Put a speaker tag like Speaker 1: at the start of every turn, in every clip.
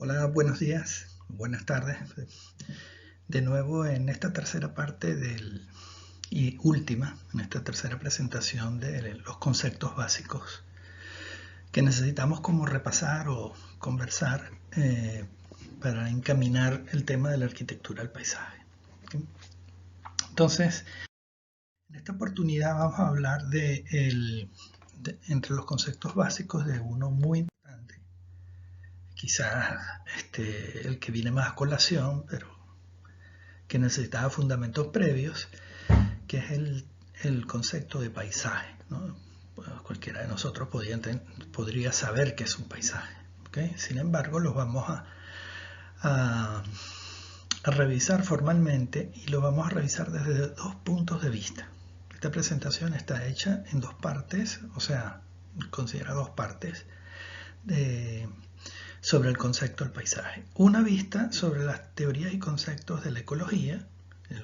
Speaker 1: Hola, buenos días, buenas tardes. De nuevo en esta tercera parte y última, en esta tercera presentación de los conceptos básicos que necesitamos como repasar o conversar para encaminar el tema de la arquitectura del paisaje. ¿Okay? Entonces, en esta oportunidad vamos a hablar entre los conceptos básicos de uno muy importante, quizás el que viene más a colación, pero que necesitaba fundamentos previos, que es el concepto de paisaje, ¿no? Bueno, cualquiera de nosotros podría saber qué es un paisaje, ¿okay? Sin embargo, los vamos a revisar formalmente y lo vamos a revisar desde dos puntos de vista. Esta presentación está hecha en dos partes, o sea, considera dos partes sobre el concepto del paisaje. Una vista sobre las teorías y conceptos de la ecología.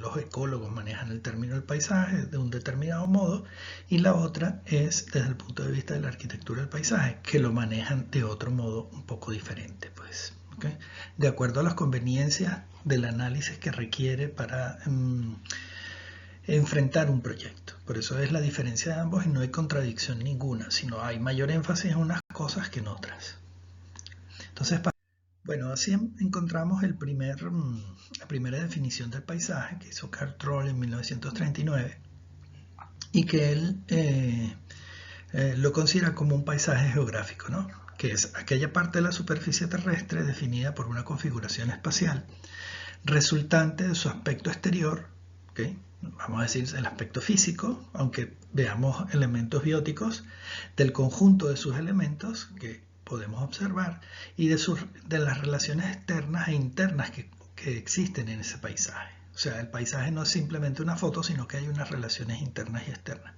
Speaker 1: Los ecólogos manejan el término del paisaje de un determinado modo, y la otra es desde el punto de vista de la arquitectura del paisaje, que lo manejan de otro modo un poco diferente, pues, ¿okay? De acuerdo a las conveniencias del análisis que requiere para enfrentar un proyecto. Por eso es la diferencia de ambos y no hay contradicción ninguna, sino hay mayor énfasis en unas cosas que en otras. Entonces, bueno, así encontramos la primera definición del paisaje que hizo Carl Troll en 1939 y que él lo considera como un paisaje geográfico, ¿no? Que es aquella parte de la superficie terrestre definida por una configuración espacial resultante de su aspecto exterior, ¿okay? Vamos a decir el aspecto físico, aunque veamos elementos bióticos, del conjunto de sus elementos que podemos observar y de las relaciones externas e internas que existen en ese paisaje. O sea, el paisaje no es simplemente una foto, sino que hay unas relaciones internas y externas.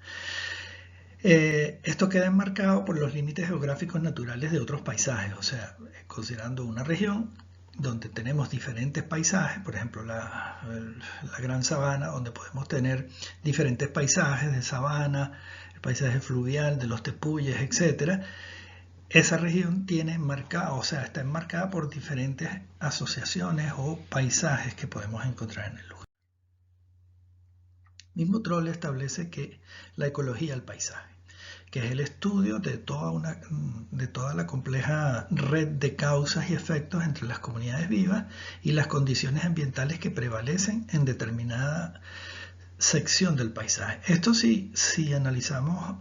Speaker 1: Esto queda enmarcado por los límites geográficos naturales de otros paisajes, o sea, considerando una región donde tenemos diferentes paisajes, por ejemplo la gran sabana, donde podemos tener diferentes paisajes de sabana, el paisaje fluvial, de los tepuyes, etc. Esa región está enmarcada por diferentes asociaciones o paisajes que podemos encontrar en el lugar. Mismo Troll establece que la ecología del paisaje, que es el estudio de toda la compleja red de causas y efectos entre las comunidades vivas y las condiciones ambientales que prevalecen en determinada sección del paisaje. Esto sí, si analizamos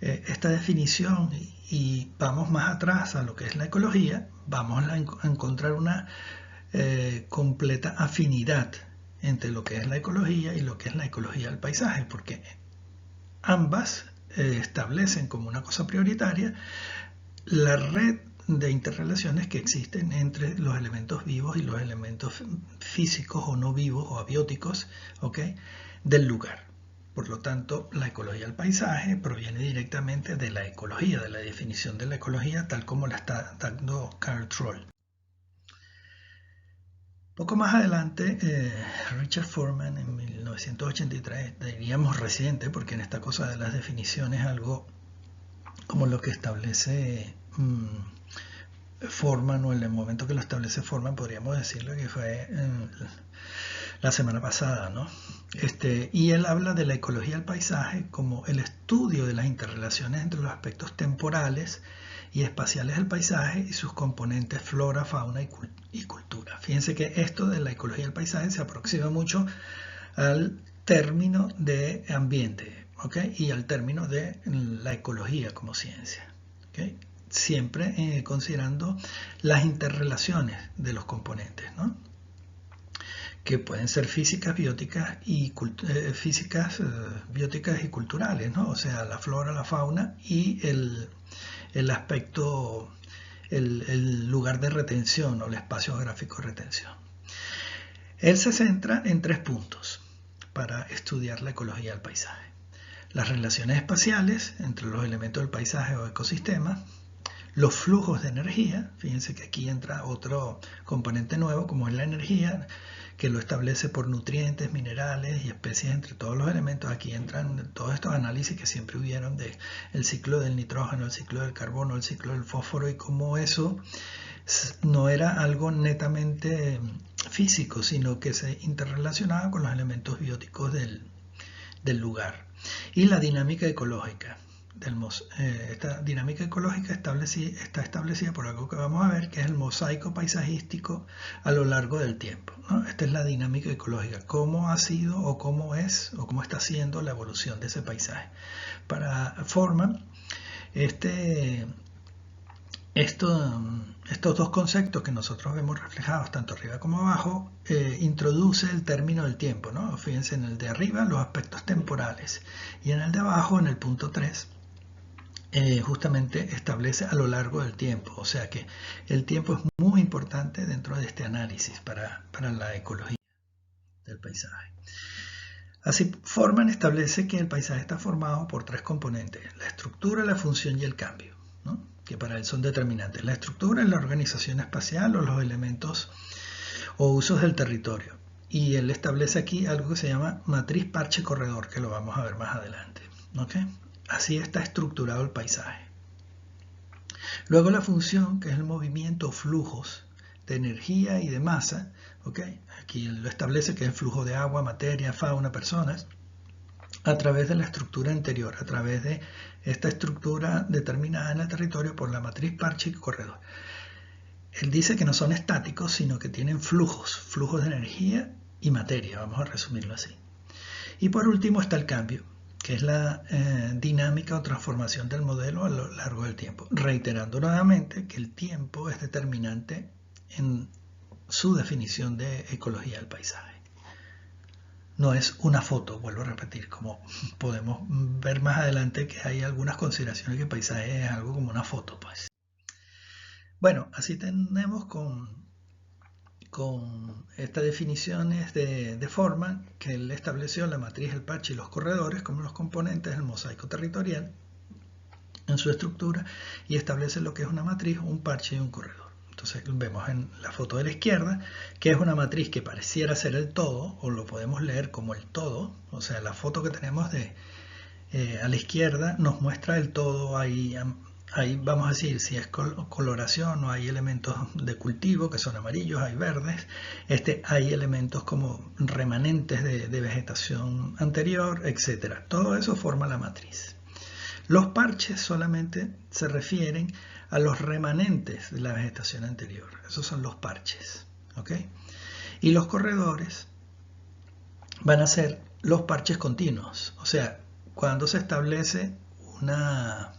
Speaker 1: esta definición y vamos más atrás a lo que es la ecología, vamos a encontrar una completa afinidad entre lo que es la ecología y lo que es la ecología del paisaje, porque ambas establecen como una cosa prioritaria la red de interrelaciones que existen entre los elementos vivos y los elementos físicos o no vivos o abióticos, ¿okay? Del lugar. Por lo tanto, la ecología del paisaje proviene directamente de la ecología, de la definición de la ecología tal como la está dando Carl Troll. Poco más adelante, Richard Foreman en 1983, diríamos reciente, porque en esta cosa de las definiciones es algo como lo que establece Foreman, o en el momento que lo establece Foreman, podríamos decirlo que fue la semana pasada, ¿no? Y él habla de la ecología del paisaje como el estudio de las interrelaciones entre los aspectos temporales y espaciales del paisaje y sus componentes flora, fauna y cultura. Fíjense que esto de la ecología del paisaje se aproxima mucho al término de ambiente, ¿okay? Y al término de la ecología como ciencia, ¿okay? Siempre considerando las interrelaciones de los componentes, ¿no? Que pueden ser físicas, bióticas y bióticas y culturales, ¿no? O sea, la flora, la fauna y el aspecto, el lugar de retención o el espacio geográfico de retención. Él se centra en 3 puntos para estudiar la ecología del paisaje: las relaciones espaciales entre los elementos del paisaje o ecosistema, los flujos de energía. Fíjense que aquí entra otro componente nuevo, como es la energía, que lo establece por nutrientes, minerales y especies entre todos los elementos. Aquí entran todos estos análisis que siempre hubieron de el ciclo del nitrógeno, el ciclo del carbono, el ciclo del fósforo, y cómo eso no era algo netamente físico, sino que se interrelacionaba con los elementos bióticos del lugar. Y la dinámica ecológica. Esta dinámica ecológica está establecida por algo que vamos a ver, que es el mosaico paisajístico a lo largo del tiempo, ¿no? Esta es la dinámica ecológica, cómo ha sido o cómo es o cómo está siendo la evolución de ese paisaje. Para Forman, estos dos conceptos que nosotros vemos reflejados tanto arriba como abajo, introduce el término del tiempo, ¿no? Fíjense, en el de arriba los aspectos temporales y en el de abajo, en el punto 3, justamente establece a lo largo del tiempo. O sea que el tiempo es muy importante dentro de este análisis para la ecología del paisaje. Así, Forman establece que el paisaje está formado por 3 componentes: la estructura, la función y el cambio, ¿no? Que para él son determinantes. La estructura es la organización espacial o los elementos o usos del territorio. Y él establece aquí algo que se llama matriz parche corredor, que lo vamos a ver más adelante. ¿Okay? Así está estructurado el paisaje. Luego la función, que es el movimiento o flujos de energía y de masa. ¿Okay? Aquí él lo establece, que es el flujo de agua, materia, fauna, personas, a través de la estructura anterior, a través de esta estructura determinada en el territorio por la matriz parche y corredor. Él dice que no son estáticos, sino que tienen flujos de energía y materia, vamos a resumirlo así. Y por último está el cambio, que es la dinámica o transformación del modelo a lo largo del tiempo, reiterando nuevamente que el tiempo es determinante en su definición de ecología del paisaje. No es una foto, vuelvo a repetir, como podemos ver más adelante que hay algunas consideraciones que el paisaje es algo como una foto, pues. Bueno, así tenemos con estas definiciones de Forman, que él estableció la matriz, el parche y los corredores como los componentes del mosaico territorial en su estructura, y establece lo que es una matriz, un parche y un corredor. Entonces vemos en la foto de la izquierda que es una matriz que pareciera ser el todo, o lo podemos leer como el todo. O sea, la foto que tenemos a la izquierda nos muestra el todo. Ahí vamos a decir si es coloración o hay elementos de cultivo que son amarillos, hay verdes. Hay elementos como remanentes de vegetación anterior, etc. Todo eso forma la matriz. Los parches solamente se refieren a los remanentes de la vegetación anterior. Esos son los parches. ¿Okay? Y los corredores van a ser los parches continuos. O sea, cuando se establece una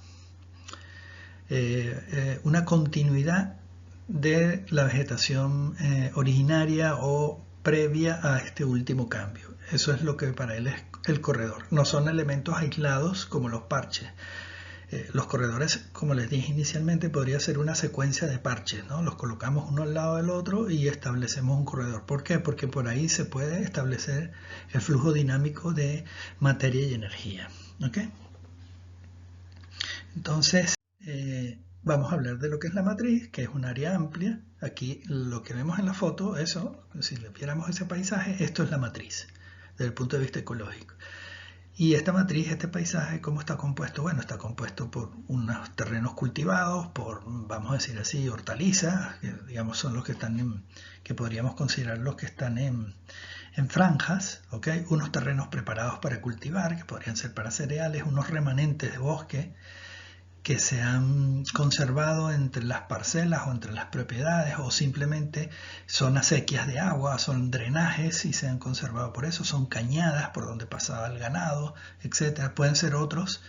Speaker 1: continuidad de la vegetación originaria o previa a este último cambio. Eso es lo que para él es el corredor. No son elementos aislados como los parches. Los corredores, como les dije inicialmente, podría ser una secuencia de parches, ¿no? Los colocamos uno al lado del otro y establecemos un corredor. ¿Por qué? Porque por ahí se puede establecer el flujo dinámico de materia y energía. ¿Okay? Entonces, vamos a hablar de lo que es la matriz, que es un área amplia. Aquí lo que vemos en la foto, eso, si le viéramos ese paisaje, esto es la matriz, desde el punto de vista ecológico. Y esta matriz, este paisaje, ¿cómo está compuesto? Bueno, está compuesto por unos terrenos cultivados, por, vamos a decir así, hortalizas, que digamos son los que están que podríamos considerar los que están en franjas, ¿okay? Unos terrenos preparados para cultivar, que podrían ser para cereales, unos remanentes de bosque que se han conservado entre las parcelas o entre las propiedades, o simplemente son acequias de agua, son drenajes y se han conservado por eso, son cañadas por donde pasaba el ganado, etc. Pueden ser otras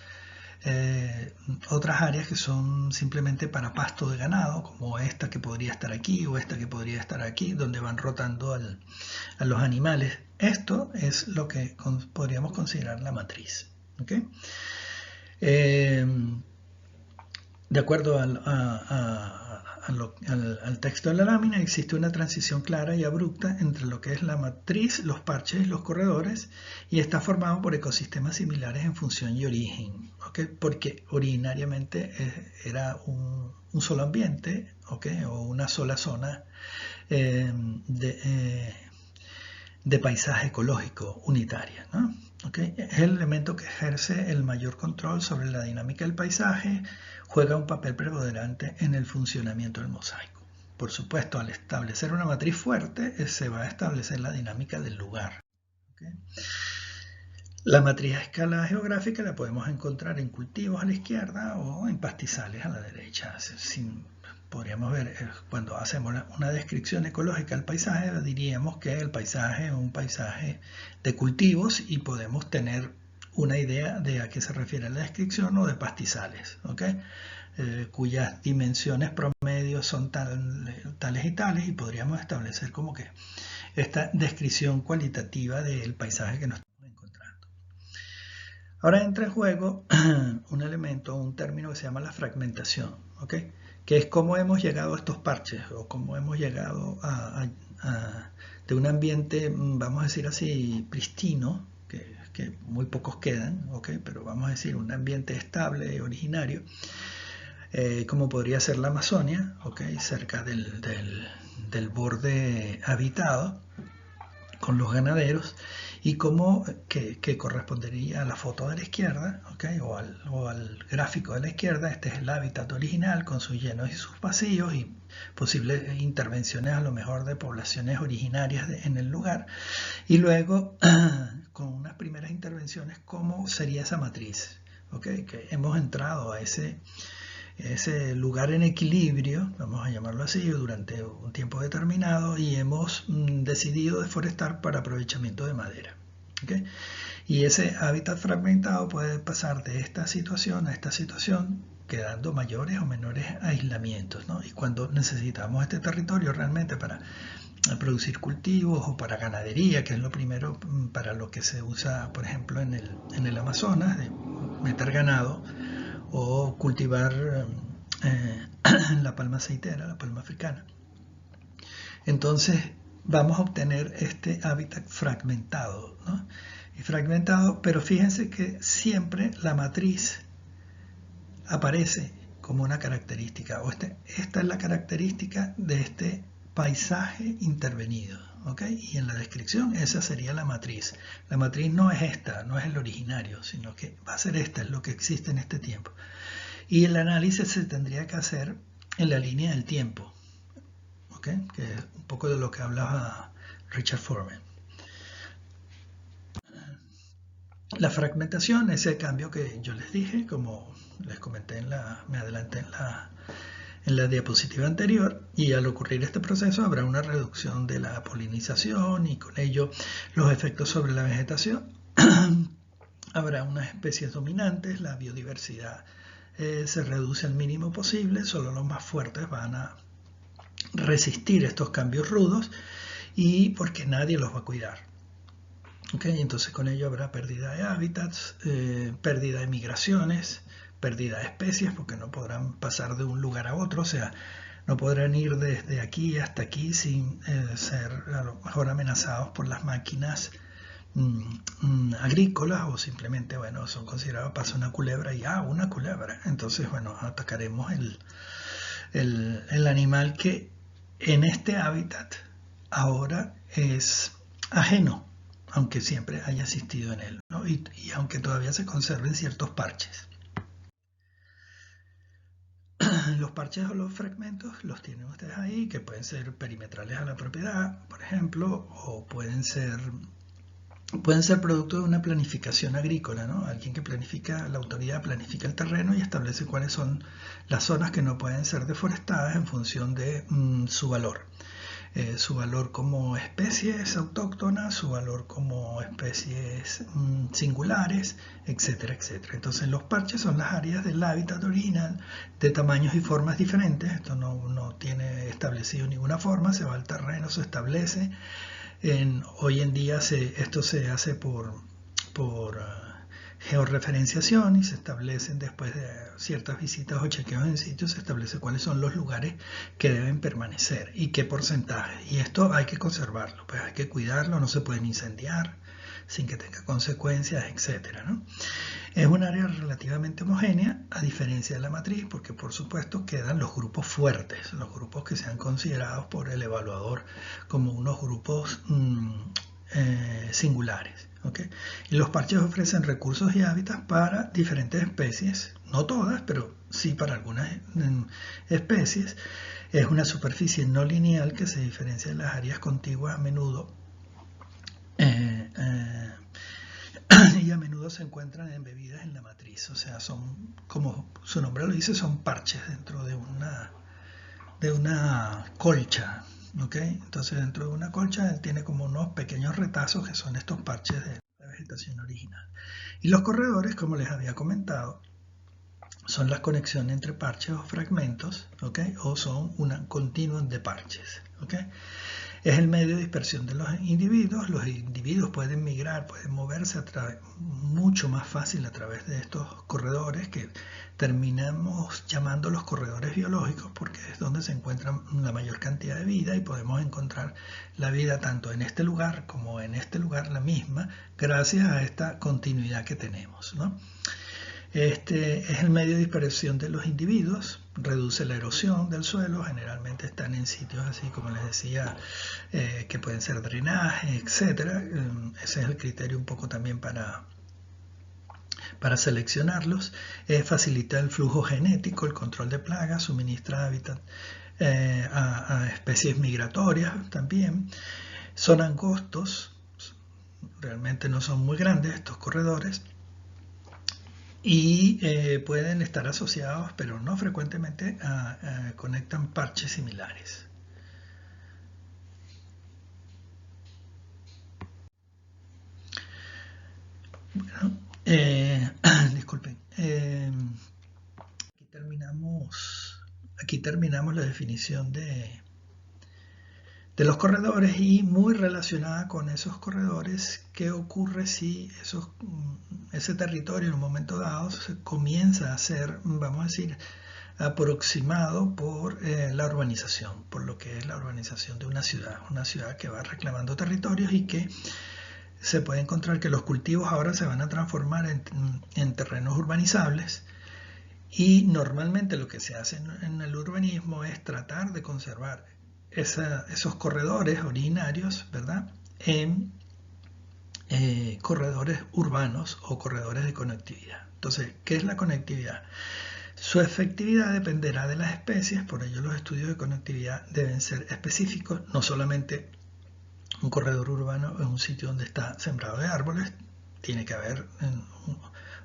Speaker 1: áreas que son simplemente para pasto de ganado, como esta que podría estar aquí o esta que podría estar aquí, donde van rotando a los animales. Esto es lo que podríamos considerar la matriz. ¿Okay? De acuerdo a al texto de la lámina, existe una transición clara y abrupta entre lo que es la matriz, los parches y los corredores, y está formado por ecosistemas similares en función y origen, ¿okay? Porque originariamente era un solo ambiente, ¿okay? O una sola zona de paisaje ecológico unitaria, ¿no? ¿Okay? Es el elemento que ejerce el mayor control sobre la dinámica del paisaje, juega un papel preponderante en el funcionamiento del mosaico. Por supuesto, al establecer una matriz fuerte, se va a establecer la dinámica del lugar. ¿Okay? La matriz a escala geográfica la podemos encontrar en cultivos a la izquierda o en pastizales a la derecha. Podríamos ver, cuando hacemos una descripción ecológica del paisaje, diríamos que el paisaje es un paisaje de cultivos y podemos tener una idea de a qué se refiere la descripción, o de pastizales, ¿okay? Cuyas dimensiones promedio son tales y tales, y podríamos establecer como que esta descripción cualitativa del paisaje que nos estamos encontrando. Ahora entra en juego un elemento, un término que se llama la fragmentación, ¿okay? Que es cómo hemos llegado a estos parches, o cómo hemos llegado de un ambiente, vamos a decir así, pristino, que muy pocos quedan, ¿okay? Pero vamos a decir un ambiente estable, originario, como podría ser la Amazonia, ¿okay? Cerca del borde habitado, con los ganaderos, y como que correspondería a la foto de la izquierda, ¿okay? o al gráfico de la izquierda. Este es el hábitat original con sus llenos y sus vacíos, y posibles intervenciones a lo mejor de poblaciones originarias en el lugar, y luego con unas primeras intervenciones, cómo sería esa matriz, ¿okay? Que hemos entrado a ese lugar en equilibrio, vamos a llamarlo así, durante un tiempo determinado, y hemos decidido deforestar para aprovechamiento de madera, ¿okay? Y ese hábitat fragmentado puede pasar de esta situación a esta situación, quedando mayores o menores aislamientos, ¿no? Y cuando necesitamos este territorio realmente para producir cultivos o para ganadería, que es lo primero para lo que se usa, por ejemplo, en el Amazonas, de meter ganado, o cultivar la palma aceitera, la palma africana. Entonces vamos a obtener este hábitat fragmentado, ¿no? Y fragmentado, pero fíjense que siempre la matriz aparece como una característica, o esta es la característica de este paisaje intervenido, ¿okay? Y en la descripción esa sería la matriz. La matriz no es esta, no es el originario, sino que va a ser esta, es lo que existe en este tiempo. Y el análisis se tendría que hacer en la línea del tiempo, ¿okay? Que es un poco de lo que hablaba Richard Foreman. La fragmentación, ese cambio que yo les dije, como les comenté me adelanté en la diapositiva anterior, y al ocurrir este proceso habrá una reducción de la polinización y con ello los efectos sobre la vegetación. Habrá unas especies dominantes, la biodiversidad se reduce al mínimo posible, solo los más fuertes van a resistir estos cambios rudos, y porque nadie los va a cuidar. ¿Okay? Entonces con ello habrá pérdida de hábitats, pérdida de migraciones, pérdida de especies, porque no podrán pasar de un lugar a otro, o sea, no podrán ir desde aquí hasta aquí sin ser a lo mejor amenazados por las máquinas agrícolas, o simplemente, bueno, son considerados, pasa una culebra y una culebra, entonces, bueno, atacaremos el animal que en este hábitat ahora es ajeno, aunque siempre haya existido en él, ¿no? y aunque todavía se conserven ciertos parches. Los parches o los fragmentos los tienen ustedes ahí, que pueden ser perimetrales a la propiedad, por ejemplo, o pueden ser producto de una planificación agrícola, ¿no? Alguien que planifica, la autoridad planifica el terreno y establece cuáles son las zonas que no pueden ser deforestadas en función de su valor. Su valor como especies autóctonas, su valor como especies singulares, etcétera, etcétera. Entonces los parches son las áreas del hábitat original de tamaños y formas diferentes. Esto no tiene establecido ninguna forma, se va al terreno, se establece. Hoy en día esto se hace por georreferenciación y se establecen después de ciertas visitas o chequeos en sitio, se establece cuáles son los lugares que deben permanecer y qué porcentaje. Y esto hay que conservarlo, pues hay que cuidarlo, no se pueden incendiar sin que tenga consecuencias, etcétera, ¿no? Es un área relativamente homogénea, a diferencia de la matriz, porque por supuesto quedan los grupos fuertes, los grupos que sean considerados por el evaluador como unos grupos singulares. ¿Okay? Y los parches ofrecen recursos y hábitats para diferentes especies, no todas, pero sí para algunas especies. Es una superficie no lineal que se diferencia de las áreas contiguas a menudo y a menudo se encuentran embebidas en la matriz, o sea, son, como su nombre lo dice, son parches dentro de una colcha. ¿Okay? Entonces dentro de una colcha él tiene como unos pequeños retazos que son estos parches de la vegetación original. Y los corredores, como les había comentado, son las conexiones entre parches o fragmentos, ¿okay? O son un continuum de parches. ¿Okay? Es el medio de dispersión de los individuos pueden migrar, pueden moverse mucho más fácil a través de estos corredores que terminamos llamando los corredores biológicos porque es donde se encuentra la mayor cantidad de vida y podemos encontrar la vida tanto en este lugar como en este lugar la misma gracias a esta continuidad que tenemos, ¿no? Este es el medio de dispersión de los individuos, reduce la erosión del suelo, generalmente están en sitios así como les decía, que pueden ser drenaje, etc. Ese es el criterio un poco también para seleccionarlos. Facilita el flujo genético, el control de plagas, suministra hábitat a especies migratorias también. Son angostos, realmente no son muy grandes estos corredores. Y pueden estar asociados, pero no frecuentemente, conectan parches similares. Bueno, disculpen. Aquí terminamos la definición de los corredores y muy relacionada con esos corredores, ¿qué ocurre si ese territorio en un momento dado se comienza a ser, vamos a decir, aproximado por la urbanización, por lo que es la urbanización de una ciudad que va reclamando territorios y que se puede encontrar que los cultivos ahora se van a transformar en terrenos urbanizables y normalmente lo que se hace en el urbanismo es tratar de conservar esos corredores originarios, ¿verdad? En corredores urbanos o corredores de conectividad. Entonces, ¿qué es la conectividad? Su efectividad dependerá de las especies, por ello los estudios de conectividad deben ser específicos, no solamente un corredor urbano es un sitio donde está sembrado de árboles, tiene que haber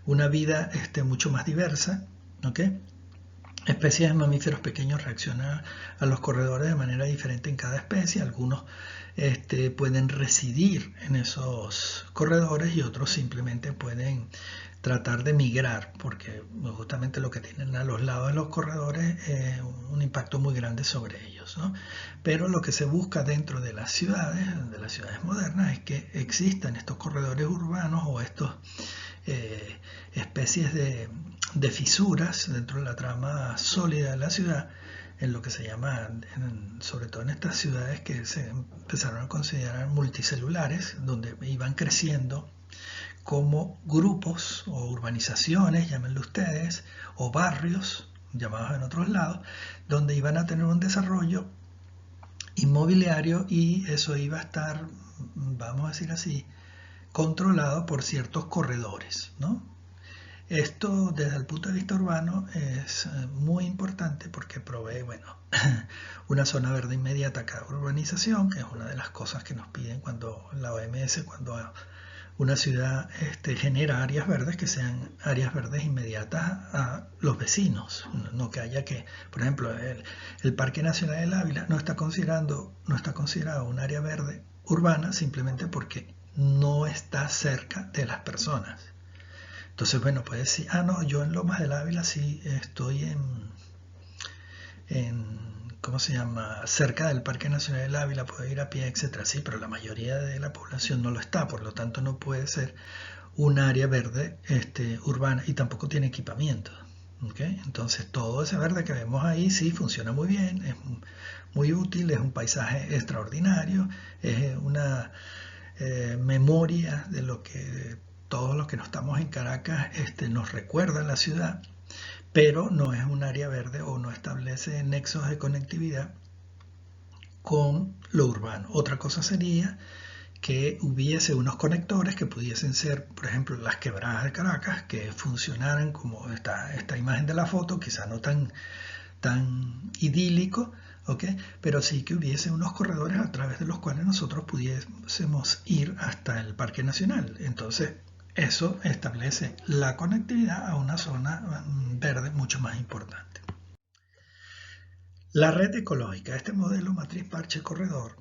Speaker 1: una vida mucho más diversa, ¿ok? Especies de mamíferos pequeños reaccionan a los corredores de manera diferente en cada especie. Algunos pueden residir en esos corredores y otros simplemente pueden tratar de migrar, porque justamente lo que tienen a los lados de los corredores es un impacto muy grande sobre ellos, ¿no? Pero lo que se busca dentro de las ciudades modernas, es que existan estos corredores urbanos o estos especies de fisuras dentro de la trama sólida de la ciudad, en lo que se llama, sobre todo en estas ciudades que se empezaron a considerar multicelulares, donde iban creciendo como grupos o urbanizaciones, llámenlo ustedes, o barrios, llamados en otros lados, donde iban a tener un desarrollo inmobiliario y eso iba a estar, vamos a decir así, controlado por ciertos corredores, ¿no? Esto desde el punto de vista urbano es muy importante porque provee, bueno, una zona verde inmediata a cada urbanización, que es una de las cosas que nos piden cuando la OMS, cuando una ciudad genera áreas verdes, que sean áreas verdes inmediatas a los vecinos, no que haya que, por ejemplo, el Parque Nacional del Ávila no está considerado un área verde urbana simplemente porque no está cerca de las personas. Entonces, bueno, puedes decir, no, yo en Lomas del Ávila sí estoy ¿cómo se llama? Cerca del Parque Nacional del Ávila, puedo ir a pie, etcétera. Sí, pero la mayoría de la población no lo está, por lo tanto no puede ser un área verde urbana y tampoco tiene equipamiento. ¿Okay? Entonces todo ese verde que vemos ahí sí funciona muy bien, es muy útil, es un paisaje extraordinario, es una memoria de lo que todos los que no estamos en Caracas nos recuerda la ciudad, pero no es un área verde o no establece nexos de conectividad con lo urbano. Otra cosa sería que hubiese unos conectores que pudiesen ser, por ejemplo, las quebradas de Caracas, que funcionaran como esta imagen de la foto, quizá no tan idílico, ¿okay? Pero sí que hubiese unos corredores a través de los cuales nosotros pudiésemos ir hasta el Parque Nacional. Entonces, eso establece la conectividad a una zona verde mucho más importante. La red ecológica, este modelo matriz parche corredor,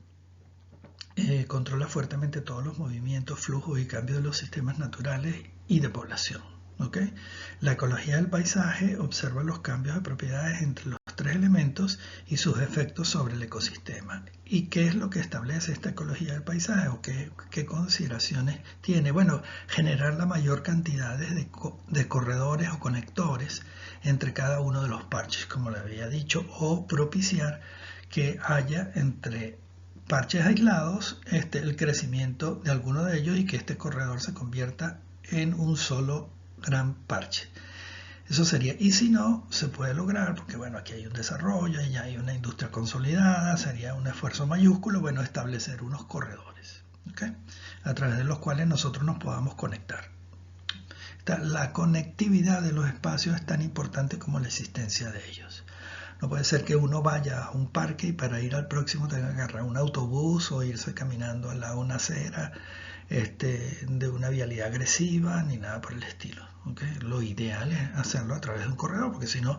Speaker 1: controla fuertemente todos los movimientos, flujos y cambios de los sistemas naturales y de población. ¿Okay? La ecología del paisaje observa los cambios de propiedades entre los tres elementos y sus efectos sobre el ecosistema. ¿Y qué es lo que establece esta ecología del paisaje o qué consideraciones tiene? Bueno, generar la mayor cantidad de corredores o conectores entre cada uno de los parches, como le había dicho, o propiciar que haya entre parches aislados el crecimiento de alguno de ellos y que este corredor se convierta en un solo gran parche. Eso sería, y si no, se puede lograr, porque bueno, aquí hay un desarrollo, y ya hay una industria consolidada, sería un esfuerzo mayúsculo, bueno, establecer unos corredores, ¿okay? A través de los cuales nosotros nos podamos conectar. La conectividad de los espacios es tan importante como la existencia de ellos. No puede ser que uno vaya a un parque y para ir al próximo tenga que agarrar un autobús o irse caminando a una acera de una vialidad agresiva ni nada por el estilo. ¿Okay? Lo ideal es hacerlo a través de un corredor, porque si no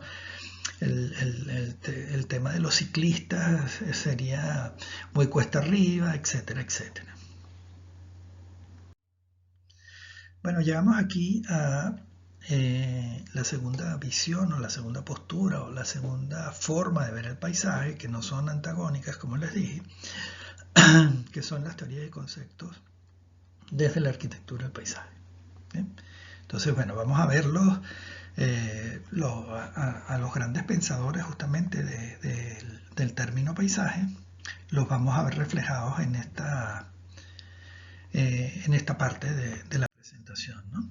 Speaker 1: el tema de los ciclistas sería muy cuesta arriba, etcétera, etcétera. Bueno, llegamos aquí a la segunda visión o la segunda postura o la segunda forma de ver el paisaje, que no son antagónicas, como les dije, que son las teorías y conceptos desde la arquitectura del paisaje. ¿Sí? Entonces, bueno, vamos a verlos, a los grandes pensadores justamente del término paisaje, los vamos a ver reflejados en esta parte de la presentación, ¿no?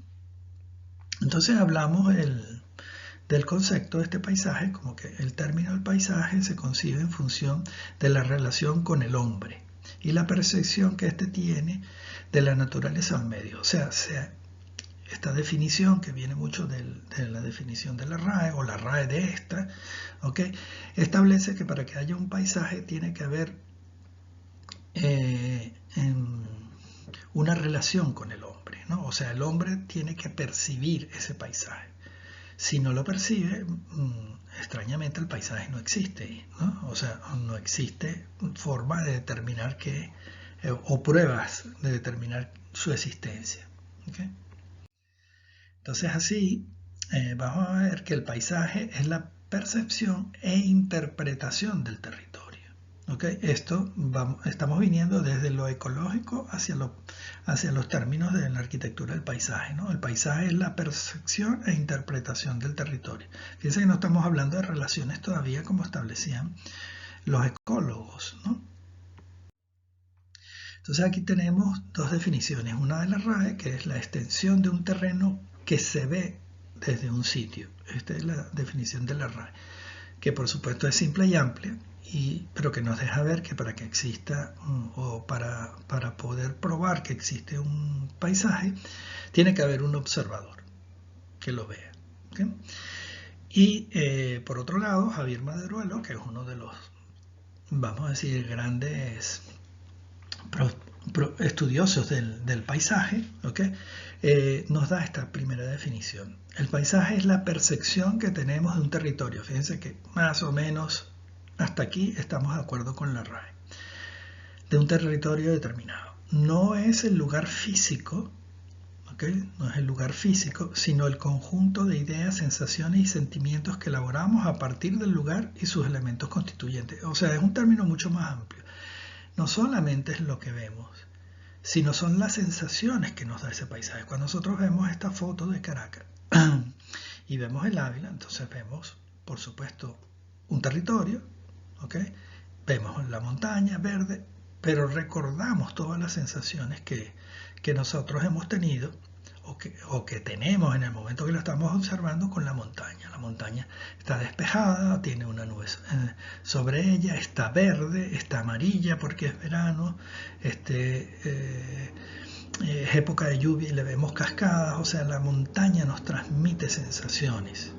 Speaker 1: Entonces hablamos del concepto de este paisaje, como que el término del paisaje se concibe en función de la relación con el hombre y la percepción que éste tiene de la naturaleza al medio. O sea, esta definición que viene mucho de la definición de la RAE o la RAE de esta, ¿okay? Establece que para que haya un paisaje tiene que haber una relación con el hombre, ¿no? O sea, el hombre tiene que percibir ese paisaje. Si no lo percibe, extrañamente el paisaje no existe, ¿no? O sea, no existe forma de determinar o pruebas de determinar su existencia. ¿Okay? Entonces así vamos a ver que el paisaje es la percepción e interpretación del territorio. ¿Okay? Estamos viniendo desde lo ecológico hacia los términos de la arquitectura del paisaje, ¿no? El paisaje es la percepción e interpretación del territorio. Fíjense que no estamos hablando de relaciones todavía como establecían los ecólogos, ¿no? Entonces aquí tenemos dos definiciones. Una de la RAE, que es la extensión de un terreno que se ve desde un sitio. Esta es la definición de la RAE, que por supuesto es simple y amplia, pero que nos deja ver que para que exista o para poder probar que existe un paisaje, tiene que haber un observador que lo vea. ¿Okay? Y por otro lado, Javier Maderuelo, que es uno de los, vamos a decir, grandes estudiosos del paisaje, ¿okay? Nos da esta primera definición. El paisaje es la percepción que tenemos de un territorio. Fíjense que más o menos hasta aquí estamos de acuerdo con la RAE. De un territorio determinado. No es el lugar físico, ¿okay? No es el lugar físico, sino el conjunto de ideas, sensaciones y sentimientos que elaboramos a partir del lugar y sus elementos constituyentes. O sea, es un término mucho más amplio. No solamente es lo que vemos, sino son las sensaciones que nos da ese paisaje. Cuando nosotros vemos esta foto de Caracas y vemos el Ávila, entonces vemos, por supuesto, un territorio, ¿ok? Vemos la montaña verde, pero recordamos todas las sensaciones que nosotros hemos tenido o que tenemos en el momento que lo estamos observando con la montaña. La montaña está despejada, tiene una nube sobre ella, está verde, está amarilla porque es verano, es época de lluvia y le vemos cascadas. O sea, la montaña nos transmite sensaciones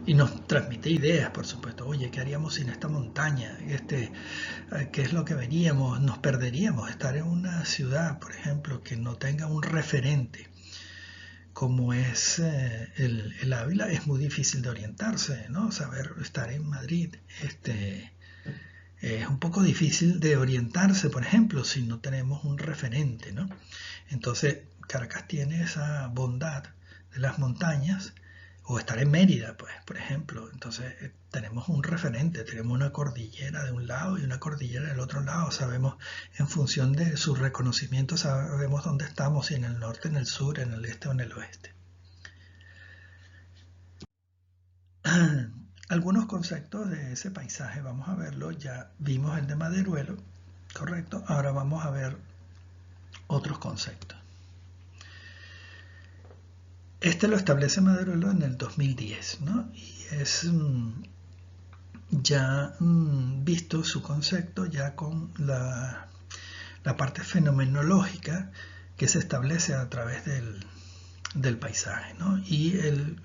Speaker 1: y nos transmite ideas, por supuesto. Oye, ¿qué haríamos sin esta montaña? ¿Qué es lo que veríamos? Nos perderíamos. Estar en una ciudad, por ejemplo, que no tenga un referente como es el Ávila, es muy difícil de orientarse, ¿no? Saber estar en Madrid, es un poco difícil de orientarse, por ejemplo, si no tenemos un referente, ¿no? Entonces, Caracas tiene esa bondad de las montañas, o estar en Mérida, pues, por ejemplo. Entonces, tenemos un referente, tenemos una cordillera de un lado y una cordillera del otro lado. Sabemos, en función de su reconocimiento, sabemos dónde estamos, si en el norte, en el sur, en el este o en el oeste. Algunos conceptos de ese paisaje, vamos a verlo. Ya vimos el de Maderuelo, correcto. Ahora vamos a ver otros conceptos. Este lo establece Maderuelo en el 2010, ¿no? Y es ya visto su concepto ya con la parte fenomenológica que se establece a través del paisaje, ¿no? Y él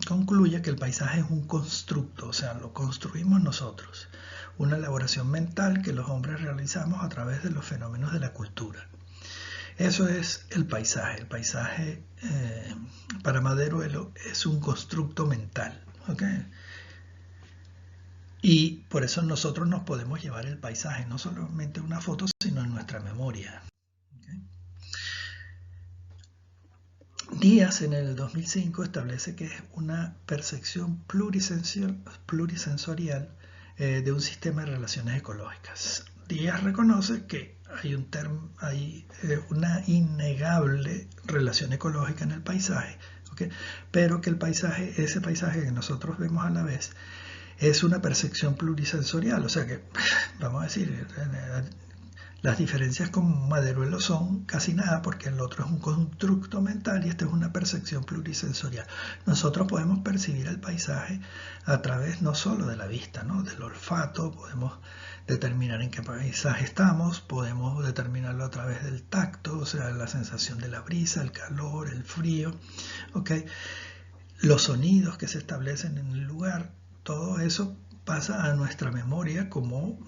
Speaker 1: concluye que el paisaje es un constructo, o sea, lo construimos nosotros, una elaboración mental que los hombres realizamos a través de los fenómenos de la cultura. Eso es el paisaje. El paisaje para Maderuelo es un constructo mental, ¿ok? Y por eso nosotros nos podemos llevar el paisaje, no solamente una foto, sino en nuestra memoria. ¿Okay? Díaz en el 2005 establece que es una percepción plurisensorial de un sistema de relaciones ecológicas. Díaz reconoce que hay una innegable relación ecológica en el paisaje, ¿okay? Pero que ese paisaje que nosotros vemos a la vez es una percepción plurisensorial. O sea que, vamos a decir, las diferencias con Maderuelo son casi nada, porque el otro es un constructo mental y esta es una percepción plurisensorial. Nosotros podemos percibir el paisaje a través no solo de la vista, ¿no? Del olfato, podemos determinar en qué paisaje estamos, podemos determinarlo a través del tacto, o sea, la sensación de la brisa, el calor, el frío, ¿okay? Los sonidos que se establecen en el lugar, todo eso pasa a nuestra memoria como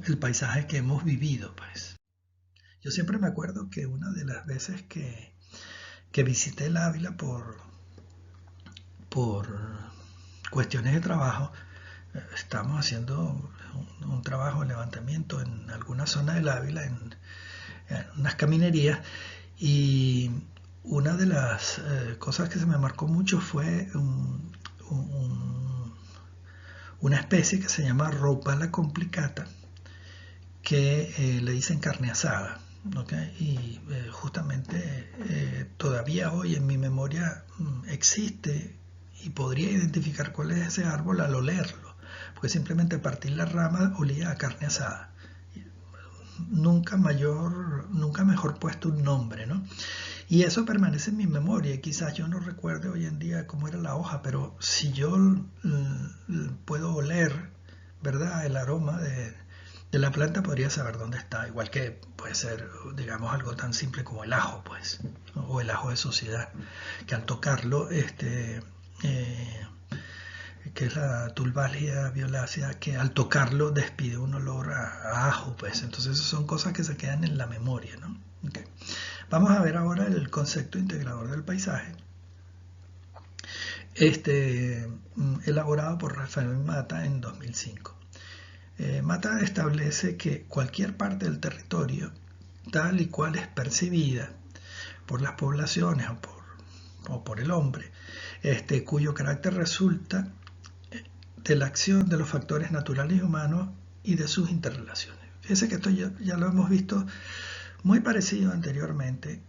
Speaker 1: el paisaje que hemos vivido, pues. Yo siempre me acuerdo que una de las veces que visité el Ávila por cuestiones de trabajo, estamos haciendo un trabajo de levantamiento en alguna zona del Ávila, en unas caminerías, y una de las cosas que se me marcó mucho fue una especie que se llama Rhopala complicata, que le dicen carne asada, ¿okay? Y justamente todavía hoy en mi memoria existe y podría identificar cuál es ese árbol al olerlo, porque simplemente partir la rama olía a carne asada. Nunca mejor puesto un nombre, ¿no? Y eso permanece en mi memoria. Quizás yo no recuerde hoy en día cómo era la hoja, pero si yo puedo oler, ¿verdad?, el aroma de la planta, podría saber dónde está. Igual que puede ser, digamos, algo tan simple como el ajo, pues, o el ajo de sociedad, que al tocarlo, que es la Tulbalgia violácea, que al tocarlo despide un olor a ajo, pues. Entonces son cosas que se quedan en la memoria, ¿no? Okay. Vamos a ver ahora el concepto integrador del paisaje, elaborado por Rafael Mata en 2005. Mata establece que cualquier parte del territorio, tal y cual es percibida por las poblaciones o por el hombre, cuyo carácter resulta de la acción de los factores naturales y humanos y de sus interrelaciones. Fíjense que esto ya lo hemos visto Muy parecido anteriormente,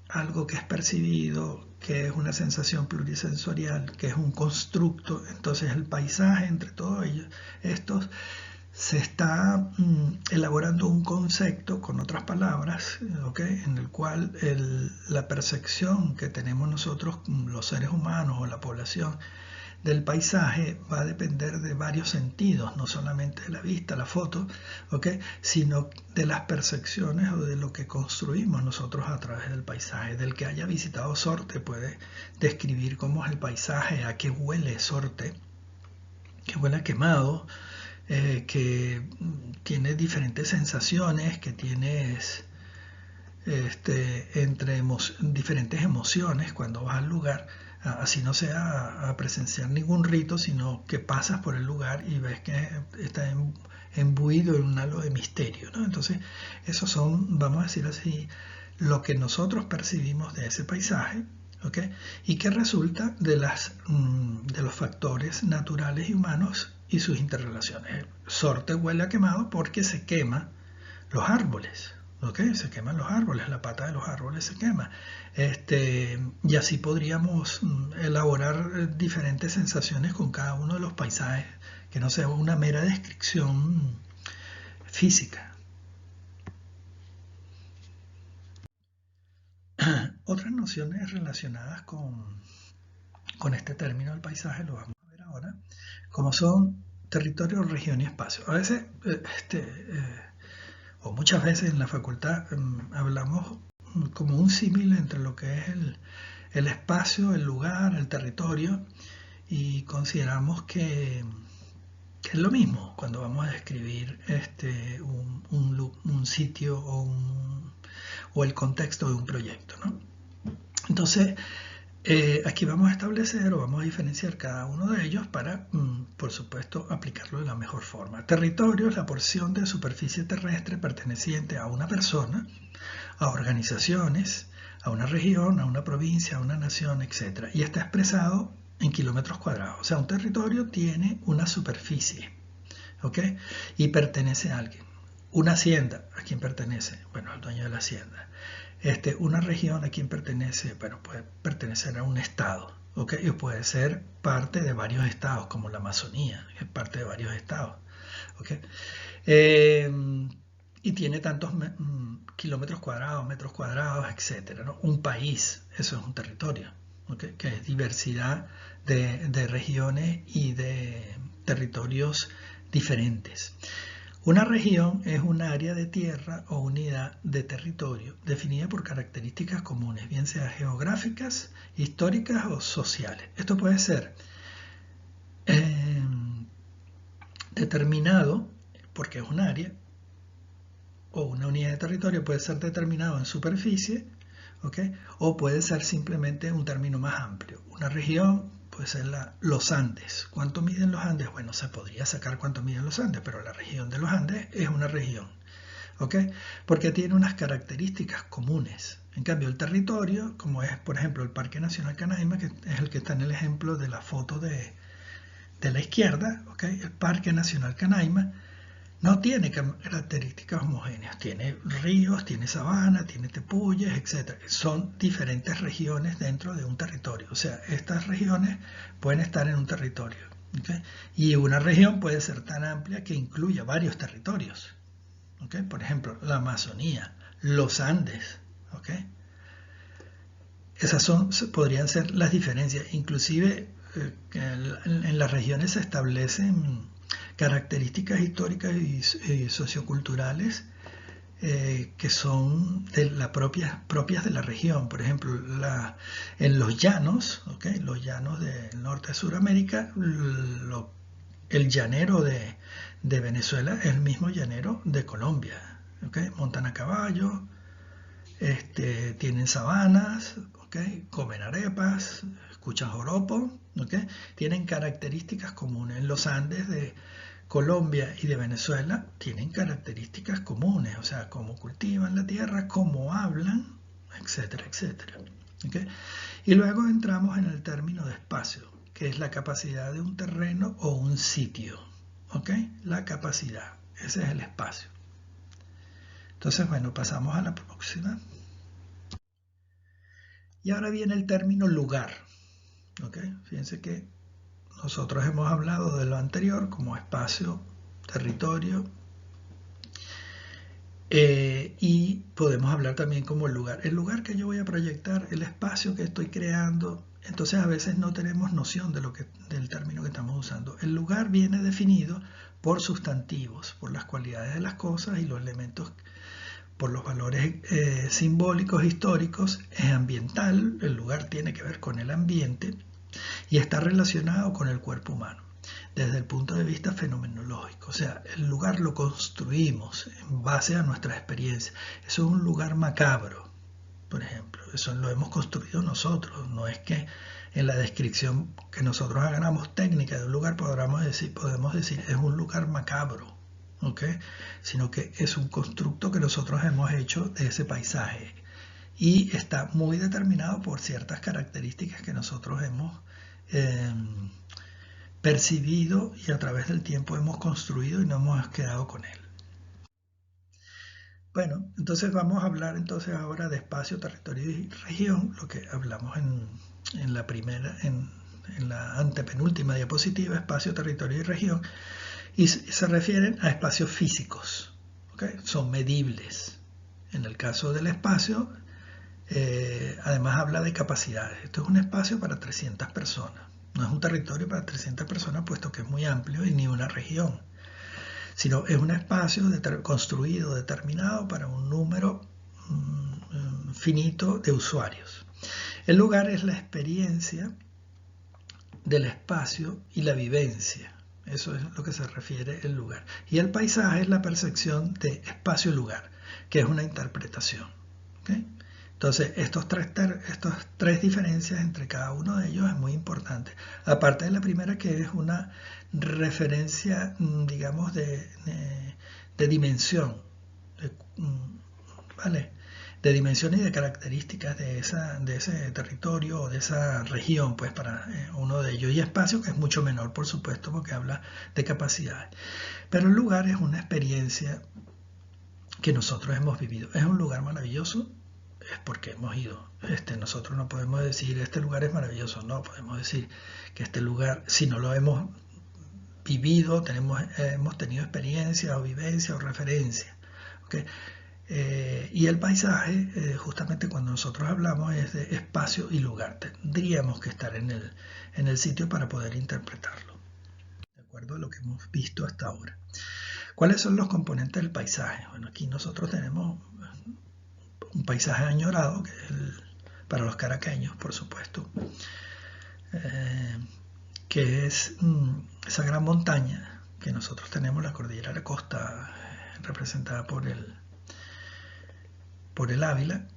Speaker 1: algo que es percibido, que es una sensación plurisensorial, que es un constructo. Entonces el paisaje entre todos ellos, estos, se está elaborando un concepto, con otras palabras, ¿okay? En el cual la percepción que tenemos nosotros, los seres humanos o la población, del paisaje va a depender de varios sentidos, no solamente de la vista, la foto, ¿okay? Sino de las percepciones o de lo que construimos nosotros a través del paisaje. Del que haya visitado Sorte puede describir cómo es el paisaje, a qué huele Sorte, que huele a quemado, que tiene diferentes sensaciones, que tienes entre diferentes emociones cuando vas al lugar, así no sea a presenciar ningún rito, sino que pasas por el lugar y ves que está embuido en un halo de misterio, ¿no? Entonces, esos son, vamos a decir así, lo que nosotros percibimos de ese paisaje, ¿okay? Y que resulta de los factores naturales y humanos y sus interrelaciones. Sorte huele a quemado porque se quema los árboles, ¿okay? Se queman los árboles, la pata de los árboles se quema. Y así podríamos elaborar diferentes sensaciones con cada uno de los paisajes, que no sea una mera descripción física. Otras nociones relacionadas con este término del paisaje lo vamos a ver ahora, como son territorio, región y espacio. A veces, o muchas veces en la facultad, hablamos como un símil entre lo que es el espacio, el lugar, el territorio, y consideramos que es lo mismo cuando vamos a describir un sitio o el contexto de un proyecto, ¿no? Entonces, aquí vamos a establecer o vamos a diferenciar cada uno de ellos para, por supuesto, aplicarlo de la mejor forma. Territorio es la porción de superficie terrestre perteneciente a una persona, a organizaciones, a una región, a una provincia, a una nación, etc. Y está expresado en kilómetros cuadrados. O sea, un territorio tiene una superficie, ¿ok? Y pertenece a alguien. Una hacienda, ¿a quién pertenece? Bueno, al dueño de la hacienda. Una región, ¿a quién pertenece? Bueno, puede pertenecer a un estado, ¿ok? Y puede ser parte de varios estados, como la Amazonía, que es parte de varios estados, ¿ok? Y tiene tantos kilómetros cuadrados, metros cuadrados, etc., ¿no? Un país, eso es un territorio, ¿okay? Que es diversidad de regiones y de territorios diferentes. Una región es un área de tierra o unidad de territorio definida por características comunes, bien sea geográficas, históricas o sociales. Esto puede ser determinado porque es un área, o una unidad de territorio puede ser determinado en superficie, ¿okay? O puede ser simplemente un término más amplio. Una región puede ser los Andes. ¿Cuánto miden los Andes? Bueno, se podría sacar cuánto miden los Andes, pero la región de los Andes es una región, ¿okay? Porque tiene unas características comunes. En cambio, el territorio, como es, por ejemplo, el Parque Nacional Canaima, que es el que está en el ejemplo de la foto de la izquierda, ¿okay? El Parque Nacional Canaima no tiene características homogéneas, tiene ríos, tiene sabana, tiene tepuyes, etc. Son diferentes regiones dentro de un territorio. O sea, estas regiones pueden estar en un territorio, ¿okay? Y una región puede ser tan amplia que incluya varios territorios, ¿okay? Por ejemplo, la Amazonía, los Andes, ¿okay? Esas podrían ser las diferencias. Inclusive en las regiones se establecen características históricas y socioculturales que son propias de la región. Por ejemplo, en los llanos, ¿okay? Los llanos del norte de Sudamérica, el llanero de Venezuela es el mismo llanero de Colombia, ¿okay? Montan a caballo, tienen sabanas, ¿okay? Comen arepas, escuchan joropo, ¿okay? Tienen características comunes. Los Andes de Colombia y de Venezuela tienen características comunes, o sea, cómo cultivan la tierra, cómo hablan, etcétera, etcétera, ¿okay? Y luego entramos en el término de espacio, que es la capacidad de un terreno o un sitio, ¿okay? La capacidad, ese es el espacio. Entonces, bueno, pasamos a la próxima. Y ahora viene el término lugar. ¿Okay? Fíjense que nosotros hemos hablado de lo anterior como espacio, territorio, y podemos hablar también como el lugar que yo voy a proyectar, el espacio que estoy creando. Entonces a veces no tenemos noción de del término que estamos usando. El lugar viene definido por sustantivos, por las cualidades de las cosas y los elementos, por los valores simbólicos, históricos. Es ambiental, el lugar tiene que ver con el ambiente y está relacionado con el cuerpo humano desde el punto de vista fenomenológico. O sea, el lugar lo construimos en base a nuestra experiencia. Eso es un lugar macabro, por ejemplo. Eso lo hemos construido nosotros. No es que en la descripción que nosotros hagamos técnica de un lugar podemos decir es un lugar macabro, ¿okay? Sino que es un constructo que nosotros hemos hecho de ese paisaje y está muy determinado por ciertas características que nosotros hemos percibido y a través del tiempo hemos construido y no hemos quedado con él. Bueno, entonces vamos a hablar entonces ahora de espacio, territorio y región, lo que hablamos en la primera, en la antepenúltima diapositiva, espacio, territorio y región, y se refieren a espacios físicos, ¿okay? Son medibles. En el caso del espacio, además habla de capacidades. Esto es un espacio para 300 personas. No es un territorio para 300 personas, puesto que es muy amplio, y ni una región, sino es un espacio construido, determinado para un número finito de usuarios. El lugar es la experiencia del espacio y la vivencia. Eso es lo que se refiere el lugar. Y el paisaje es la percepción de espacio-lugar, que es una interpretación. ¿Okay? Entonces, estas tres diferencias entre cada uno de ellos es muy importante. Aparte de la primera, que es una referencia, digamos, de dimensión, ¿vale? De dimensión y de características de ese territorio o de esa región, pues para uno de ellos. Y espacio, que es mucho menor, por supuesto, porque habla de capacidades. Pero el lugar es una experiencia que nosotros hemos vivido. Es un lugar maravilloso, es porque hemos ido. Nosotros no podemos decir este lugar es maravilloso, no podemos decir que este lugar, si no lo hemos vivido, hemos tenido experiencia o vivencia o referencia. ¿Okay? Y el paisaje, justamente cuando nosotros hablamos, es de espacio y lugar. Tendríamos que estar en el sitio para poder interpretarlo, de acuerdo a lo que hemos visto hasta ahora. ¿Cuáles son los componentes del paisaje? Bueno, aquí nosotros tenemos un paisaje añorado, que es para los caraqueños, por supuesto, que es esa gran montaña que nosotros tenemos, la cordillera de la costa, representada por el Ávila,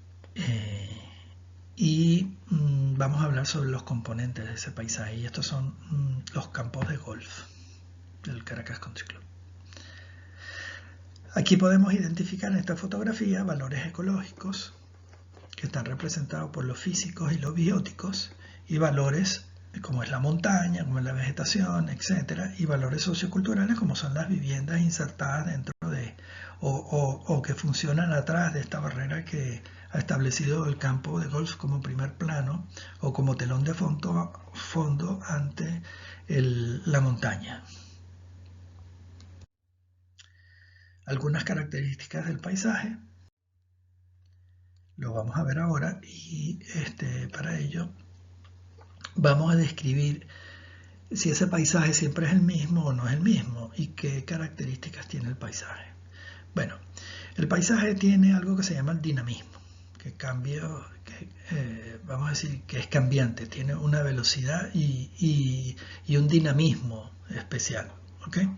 Speaker 1: y vamos a hablar sobre los componentes de ese paisaje, y estos son los campos de golf del Caracas Country Club. Aquí podemos identificar en esta fotografía valores ecológicos que están representados por los físicos y los bióticos, y valores como es la montaña, como es la vegetación, etc. Y valores socioculturales como son las viviendas insertadas dentro de o que funcionan atrás de esta barrera que ha establecido el campo de golf como primer plano o como telón de fondo ante la montaña. Algunas características del paisaje lo vamos a ver ahora, y para ello vamos a describir si ese paisaje siempre es el mismo o no es el mismo y qué características tiene el paisaje. Bueno, el paisaje tiene algo que se llama el dinamismo, que cambia, vamos a decir que es cambiante, tiene una velocidad y un dinamismo especial. ¿Okay?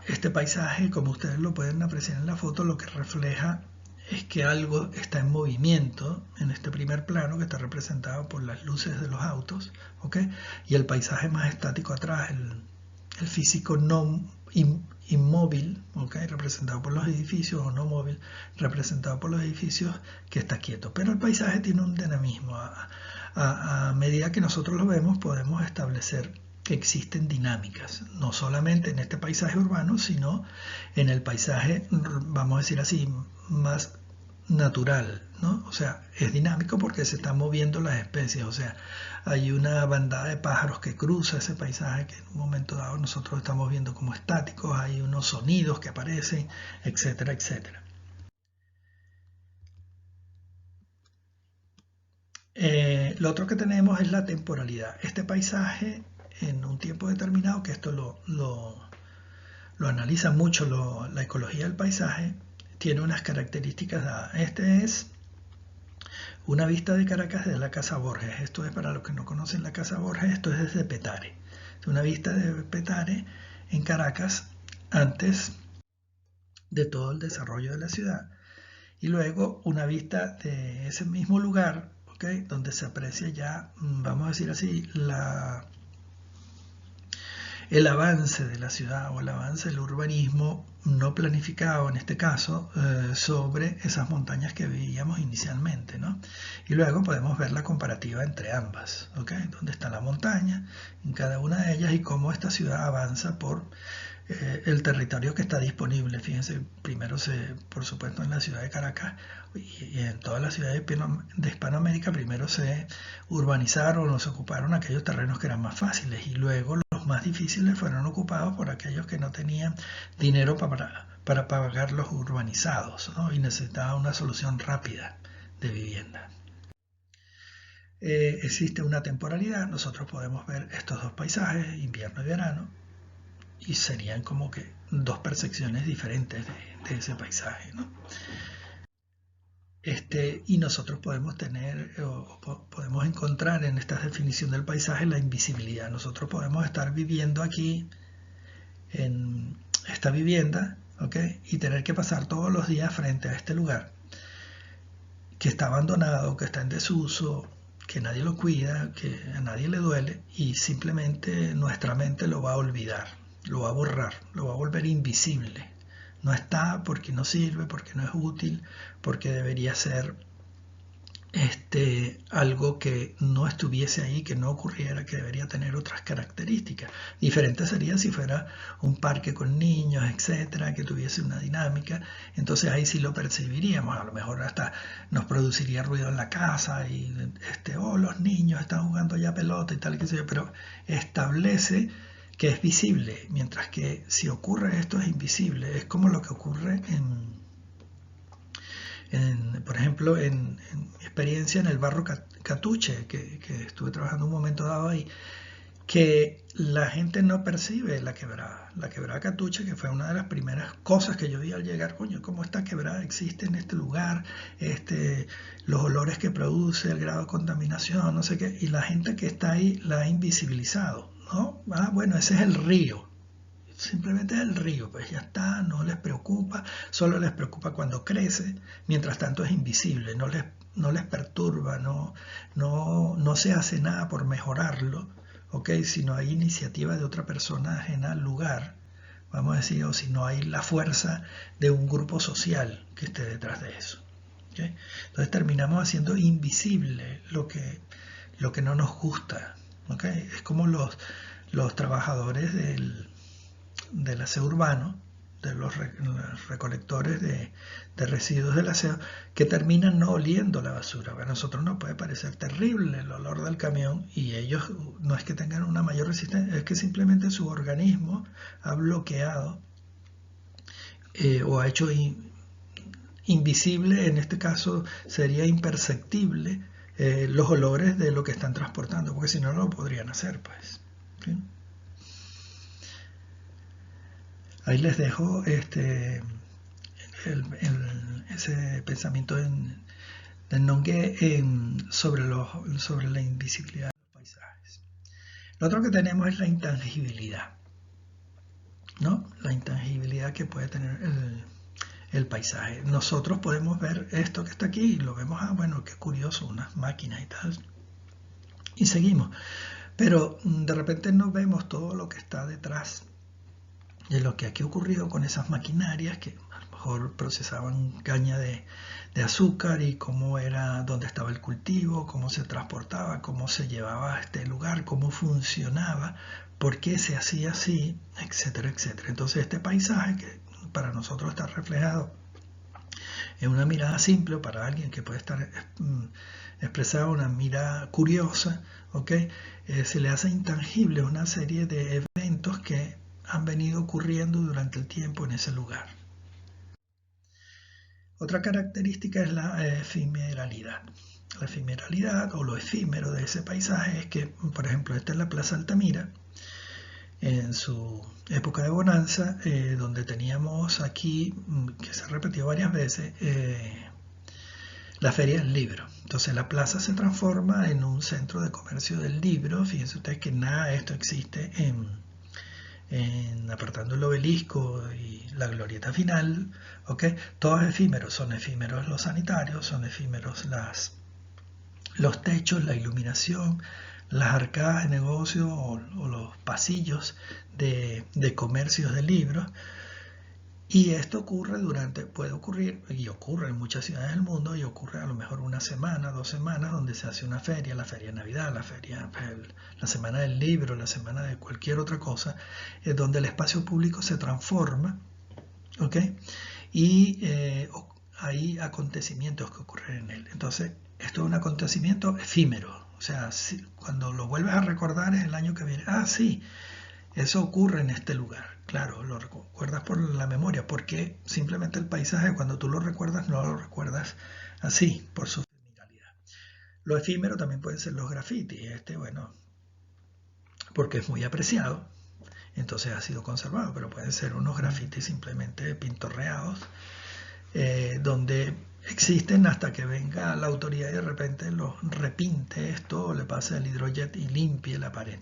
Speaker 1: Este paisaje, como ustedes lo pueden apreciar en la foto, lo que refleja es que algo está en movimiento en este primer plano, que está representado por las luces de los autos, ¿okay? Y el paisaje más estático atrás, el físico no inmóvil, ¿okay? Representado por los edificios, o no móvil, representado por los edificios, que está quieto. Pero el paisaje tiene un dinamismo. A medida que nosotros lo vemos, podemos establecer que existen dinámicas, no solamente en este paisaje urbano, sino en el paisaje, vamos a decir así, más natural, ¿no? O sea, es dinámico porque se están moviendo las especies, o sea, hay una bandada de pájaros que cruza ese paisaje que en un momento dado nosotros estamos viendo como estáticos, hay unos sonidos que aparecen, etcétera, etcétera. Lo otro que tenemos es la temporalidad. Este paisaje en un tiempo determinado, que esto lo analiza mucho la ecología del paisaje, tiene unas características dadas. Este es una vista de Caracas desde la Casa Borges. Esto es, para los que no conocen la Casa Borges, esto es desde Petare. Es una vista de Petare en Caracas antes de todo el desarrollo de la ciudad. Y luego una vista de ese mismo lugar, ¿okay?, donde se aprecia ya, vamos a decir así, el avance de la ciudad o el avance del urbanismo no planificado en este caso sobre esas montañas que veíamos inicialmente, ¿no? Y luego podemos ver la comparativa entre ambas, ¿okay?, dónde está la montaña en cada una de ellas y cómo esta ciudad avanza por el territorio que está disponible. Fíjense, primero por supuesto en la ciudad de Caracas y en todas las ciudades de Hispanoamérica, primero se urbanizaron o se ocuparon aquellos terrenos que eran más fáciles y luego los más difíciles fueron ocupados por aquellos que no tenían dinero para pagar los urbanizados, ¿no?, y necesitaban una solución rápida de vivienda. Existe una temporalidad, nosotros podemos ver estos dos paisajes, invierno y verano, y serían como que dos percepciones diferentes de ese paisaje, ¿no? Y nosotros podemos tener o podemos encontrar en esta definición del paisaje la invisibilidad. Nosotros podemos estar viviendo aquí en esta vivienda, ¿okay?, y tener que pasar todos los días frente a este lugar que está abandonado, que está en desuso, que nadie lo cuida, que a nadie le duele, y simplemente nuestra mente lo va a olvidar, lo va a borrar, lo va a volver invisible. No está porque no sirve, porque no es útil, porque debería ser algo que no estuviese ahí, que no ocurriera, que debería tener otras características. Diferente sería si fuera un parque con niños, etcétera, que tuviese una dinámica. Entonces ahí sí lo percibiríamos. A lo mejor hasta nos produciría ruido en la casa y los niños están jugando ya pelota y tal, que sé yo, pero establece que es visible, mientras que si ocurre esto es invisible. Es como lo que ocurre por ejemplo, en mi experiencia en el barro Catuche, que estuve trabajando un momento dado ahí, que la gente no percibe la quebrada. La quebrada Catuche, que fue una de las primeras cosas que yo vi al llegar, coño, cómo esta quebrada existe en este lugar, los olores que produce, el grado de contaminación, no sé qué, y la gente que está ahí la ha invisibilizado, ¿no? Bueno, ese es el río. Simplemente es el río, pues ya está, no les preocupa, solo les preocupa cuando crece, mientras tanto es invisible, no les perturba, no se hace nada por mejorarlo, ¿okay?, si no hay iniciativa de otra persona ajena al lugar, vamos a decir, o si no hay la fuerza de un grupo social que esté detrás de eso, ¿okay? Entonces terminamos haciendo invisible lo que no nos gusta, ¿okay? Es como los trabajadores del aseo urbano, de los recolectores de residuos del aseo, que terminan no oliendo la basura. A nosotros nos puede parecer terrible el olor del camión y ellos no es que tengan una mayor resistencia, es que simplemente su organismo ha bloqueado o ha hecho invisible, en este caso sería imperceptible, los olores de lo que están transportando, porque si no, no lo podrían hacer, pues. ¿Sí? Ahí les dejo ese pensamiento de Nongue sobre la invisibilidad de los paisajes. Lo otro que tenemos es la intangibilidad, ¿no? La intangibilidad que puede tener el paisaje. Nosotros podemos ver esto que está aquí y lo vemos, bueno, qué curioso, unas máquinas y tal, y seguimos. Pero de repente no vemos todo lo que está detrás de lo que aquí ha ocurrido con esas maquinarias, que a lo mejor procesaban caña de azúcar y cómo era, dónde estaba el cultivo, cómo se transportaba, cómo se llevaba a este lugar, cómo funcionaba, por qué se hacía así, etcétera, etcétera. Entonces este paisaje que para nosotros está reflejado en una mirada simple o para alguien que puede estar expresada una mirada curiosa, ¿okay? Se le hace intangible una serie de eventos que han venido ocurriendo durante el tiempo en ese lugar. Otra característica es la efemeralidad. La efemeralidad o lo efímero de ese paisaje es que, por ejemplo, esta es la Plaza Altamira, en su época de bonanza, donde teníamos aquí, que se repetió varias veces, la Feria del Libro. Entonces la plaza se transforma en un centro de comercio del libro. Fíjense ustedes que nada de esto existe apartando el obelisco y la glorieta final, ¿okay? Todo es efímero, son efímeros los sanitarios, son efímeros los techos, la iluminación, las arcadas de negocio o los pasillos de comercios de libros. Y esto puede ocurrir, y ocurre en muchas ciudades del mundo, y ocurre a lo mejor una semana, 2 semanas, donde se hace una feria, la feria de Navidad, la semana del libro, la semana de cualquier otra cosa, donde el espacio público se transforma, ¿ok? Y hay acontecimientos que ocurren en él. Entonces, esto es un acontecimiento efímero, o sea, cuando lo vuelves a recordar es el año que viene. Ah, sí, eso ocurre en este lugar. Claro, lo recuerdas por la memoria, porque simplemente el paisaje, cuando tú lo recuerdas, no lo recuerdas así, por su familiaridad. Lo efímero también pueden ser los grafitis. Bueno, porque es muy apreciado, entonces ha sido conservado, pero pueden ser unos grafitis simplemente pintorreados, donde existen hasta que venga la autoridad y de repente los repinte esto, o le pase el hidrojet y limpie la pared.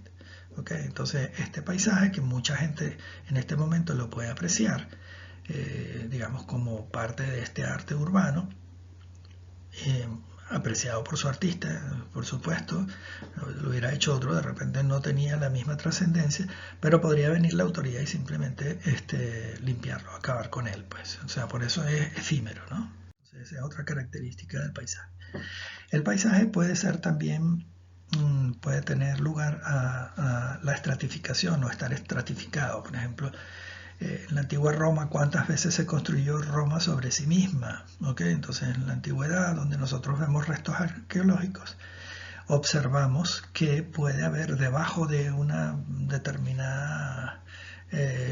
Speaker 1: Okay, entonces este paisaje que mucha gente en este momento lo puede apreciar, digamos como parte de este arte urbano, apreciado por su artista, por supuesto, lo hubiera hecho otro, de repente no tenía la misma trascendencia, pero podría venir la autoridad y simplemente limpiarlo, acabar con él, pues. O sea, por eso es efímero, ¿no? Entonces, esa es otra característica del paisaje. El paisaje puede ser también, puede tener lugar a la estratificación o estar estratificado. Por ejemplo, en la antigua Roma, ¿cuántas veces se construyó Roma sobre sí misma? ¿Okay? Entonces, en la antigüedad, donde nosotros vemos restos arqueológicos, observamos que puede haber debajo de una determinada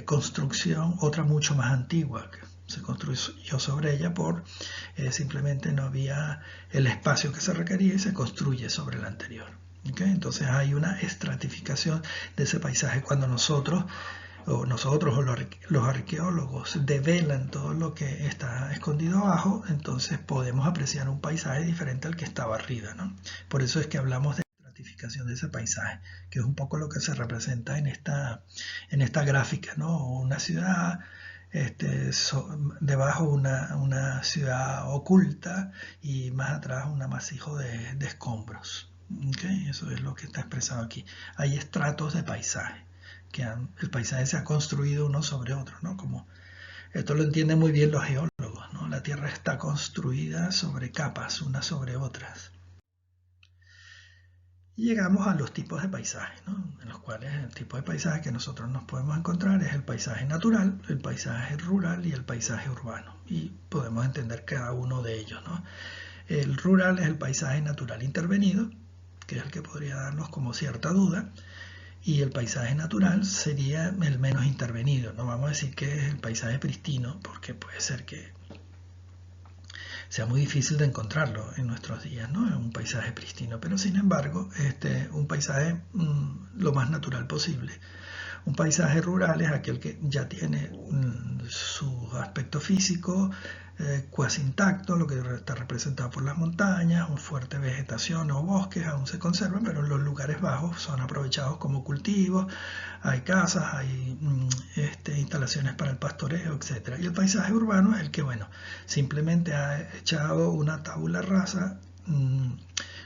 Speaker 1: construcción otra mucho más antigua que se construyó sobre ella simplemente no había el espacio que se requería y se construye sobre la anterior. ¿Okay? Entonces hay una estratificación de ese paisaje cuando nosotros o los arqueólogos develan todo lo que está escondido abajo, entonces podemos apreciar un paisaje diferente al que estaba arriba, ¿no? Por eso es que hablamos de estratificación de ese paisaje, que es un poco lo que se representa en esta gráfica, ¿no? Una ciudad, debajo una ciudad oculta y más atrás un amasijo de escombros. ¿Okay? Eso es lo que está expresado aquí. Hay estratos de paisaje. El paisaje se ha construido uno sobre otro, ¿no? Como esto lo entienden muy bien los geólogos, ¿no? La Tierra está construida sobre capas, unas sobre otras. Y llegamos a los tipos de paisaje, ¿no? En los cuales el tipo de paisaje que nosotros nos podemos encontrar es el paisaje natural, el paisaje rural y el paisaje urbano. Y podemos entender cada uno de ellos, ¿no? El rural es el paisaje natural intervenido, que es el que podría darnos como cierta duda. Y el paisaje natural sería el menos intervenido. No vamos a decir que es el paisaje pristino, porque puede ser que sea muy difícil de encontrarlo en nuestros días, ¿no? Es un paisaje pristino, pero sin embargo, un paisaje lo más natural posible. Un paisaje rural es aquel que ya tiene su aspecto físico cuasi intacto, lo que está representado por las montañas, una fuerte vegetación o bosques aún se conservan, pero los lugares bajos son aprovechados como cultivos, hay casas, hay instalaciones para el pastoreo, etc. Y el paisaje urbano es el que, bueno, simplemente ha echado una tabula rasa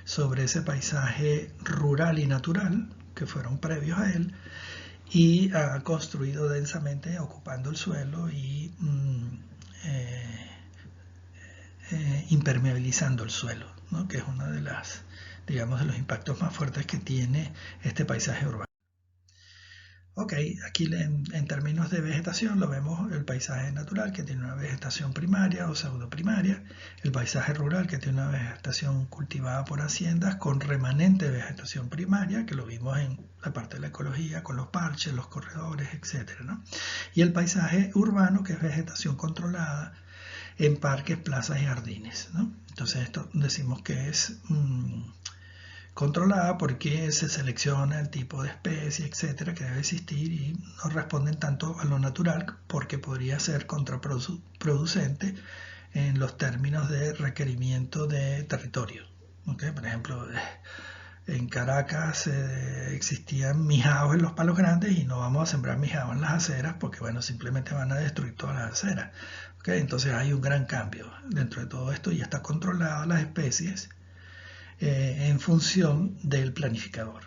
Speaker 1: sobre ese paisaje rural y natural que fueron previos a él, y ha construido densamente ocupando el suelo y impermeabilizando el suelo, ¿no? Que es uno de las, digamos, de los impactos más fuertes que tiene este paisaje urbano. Ok, aquí en términos de vegetación lo vemos el paisaje natural que tiene una vegetación primaria o pseudoprimaria, el paisaje rural que tiene una vegetación cultivada por haciendas con remanente de vegetación primaria, que lo vimos en la parte de la ecología con los parches, los corredores, etc., ¿no? Y el paisaje urbano que es vegetación controlada en parques, plazas y jardines, ¿no? Entonces esto decimos que es controlada porque se selecciona el tipo de especie, etcétera, que debe existir y no responden tanto a lo natural porque podría ser contraproducente en los términos de requerimiento de territorio. ¿Okay? Por ejemplo, en Caracas existían mijaos en los palos grandes y no vamos a sembrar mijaos en las aceras porque, bueno, simplemente van a destruir todas las aceras. ¿Okay? Entonces hay un gran cambio dentro de todo esto y está controlada las especies en función del planificador,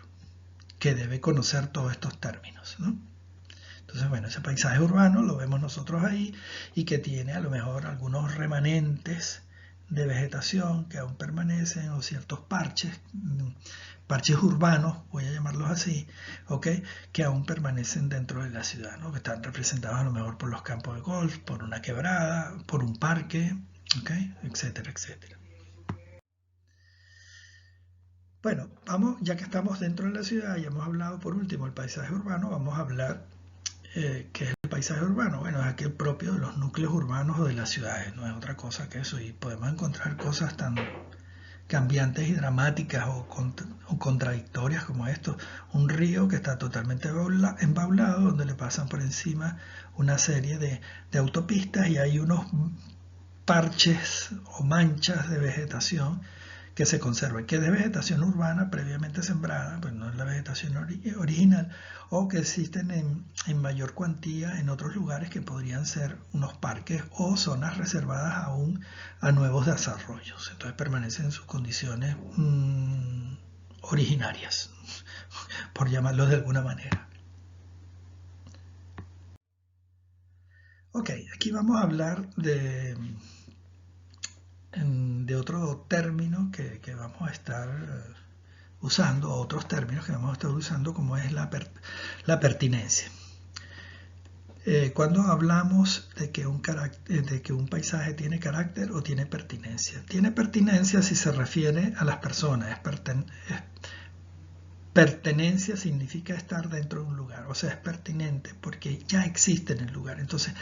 Speaker 1: que debe conocer todos estos términos, ¿no? Entonces, bueno, ese paisaje urbano lo vemos nosotros ahí y que tiene a lo mejor algunos remanentes de vegetación que aún permanecen o ciertos parches urbanos, voy a llamarlos así, ¿okay? Que aún permanecen dentro de la ciudad, ¿no? Que están representados a lo mejor por los campos de golf, por una quebrada, por un parque, ¿okay? Etcétera, etcétera. Bueno, vamos, ya que estamos dentro de la ciudad y hemos hablado por último del paisaje urbano, vamos a hablar qué es el paisaje urbano. Bueno, es aquel propio de los núcleos urbanos o de las ciudades, no es otra cosa que eso. Y podemos encontrar cosas tan cambiantes y dramáticas o contradictorias como esto. Un río que está totalmente embaulado, donde le pasan por encima una serie de autopistas y hay unos parches o manchas de vegetación que se conserva, que es de vegetación urbana previamente sembrada, pues no es la vegetación original, o que existen en mayor cuantía en otros lugares que podrían ser unos parques o zonas reservadas aún a nuevos desarrollos. Entonces permanecen en sus condiciones originarias, por llamarlo de alguna manera. Ok, aquí vamos a hablar de otro término que vamos a estar usando, otros términos que vamos a estar usando, como es la pertinencia. Cuando hablamos de que un paisaje tiene carácter o tiene pertinencia. Tiene pertinencia si se refiere a las personas. Pertenencia significa estar dentro de un lugar, o sea, es pertinente porque ya existe en el lugar. Entonces,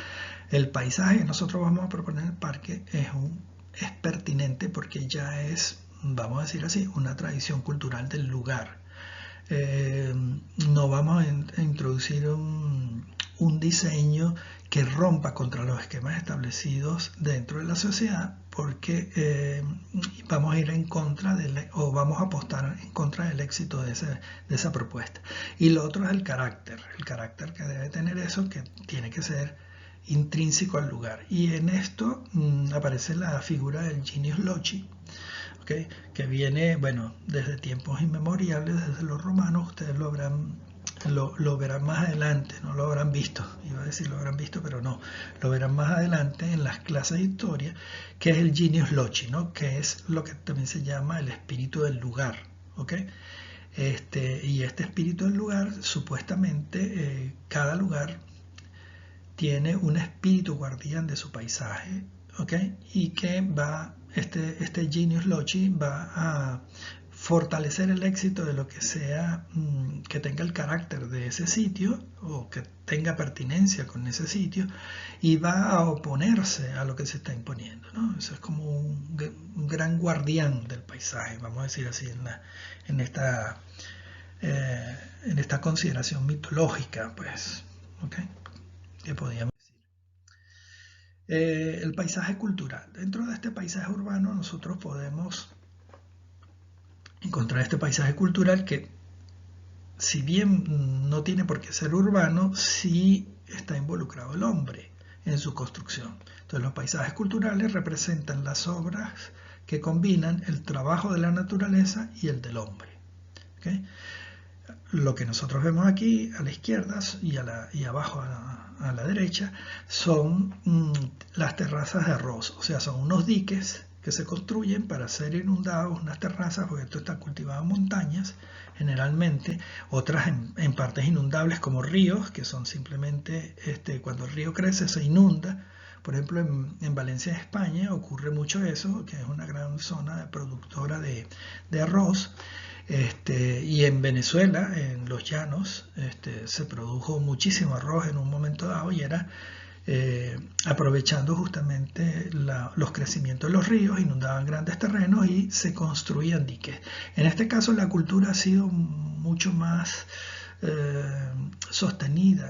Speaker 1: el paisaje que nosotros vamos a proponer en el parque es pertinente porque ya es, vamos a decir así, una tradición cultural del lugar. No vamos a introducir un diseño que rompa contra los esquemas establecidos dentro de la sociedad porque vamos a ir en contra o vamos a apostar en contra del éxito de esa propuesta. Y lo otro es el carácter que debe tener eso, que tiene que ser intrínseco al lugar. Y en esto aparece la figura del genius loci, ¿okay? Que viene, bueno, desde tiempos inmemoriales, desde los romanos. Ustedes lo verán más adelante, no lo habrán visto, iba a decir lo habrán visto, pero no, lo verán más adelante en las clases de historia, que es el genius loci, ¿no? Que es lo que también se llama el espíritu del lugar, ¿okay? Y este espíritu del lugar, supuestamente, cada lugar tiene un espíritu guardián de su paisaje, ¿okay? Y que este genius loci va a fortalecer el éxito de lo que sea que tenga el carácter de ese sitio o que tenga pertinencia con ese sitio y va a oponerse a lo que se está imponiendo, ¿no? Eso es como un gran guardián del paisaje, vamos a decir así, en esta consideración mitológica, pues, ¿okay? Que podríamos decir. El paisaje cultural. Dentro de este paisaje urbano nosotros podemos encontrar este paisaje cultural que, si bien no tiene por qué ser urbano, sí está involucrado el hombre en su construcción. Entonces los paisajes culturales representan las obras que combinan el trabajo de la naturaleza y el del hombre. ¿Okay? Lo que nosotros vemos aquí a la izquierda y abajo a la derecha, son las terrazas de arroz. O sea, son unos diques que se construyen para ser inundados, unas terrazas, porque esto está cultivado en montañas, generalmente, otras en partes inundables como ríos, que son simplemente, cuando el río crece se inunda. Por ejemplo, en Valencia, España, ocurre mucho eso, que es una gran zona productora de arroz. Y en Venezuela, en los llanos, se produjo muchísimo arroz en un momento dado y era aprovechando justamente los crecimientos de los ríos, inundaban grandes terrenos y se construían diques. En este caso la cultura ha sido mucho más sostenible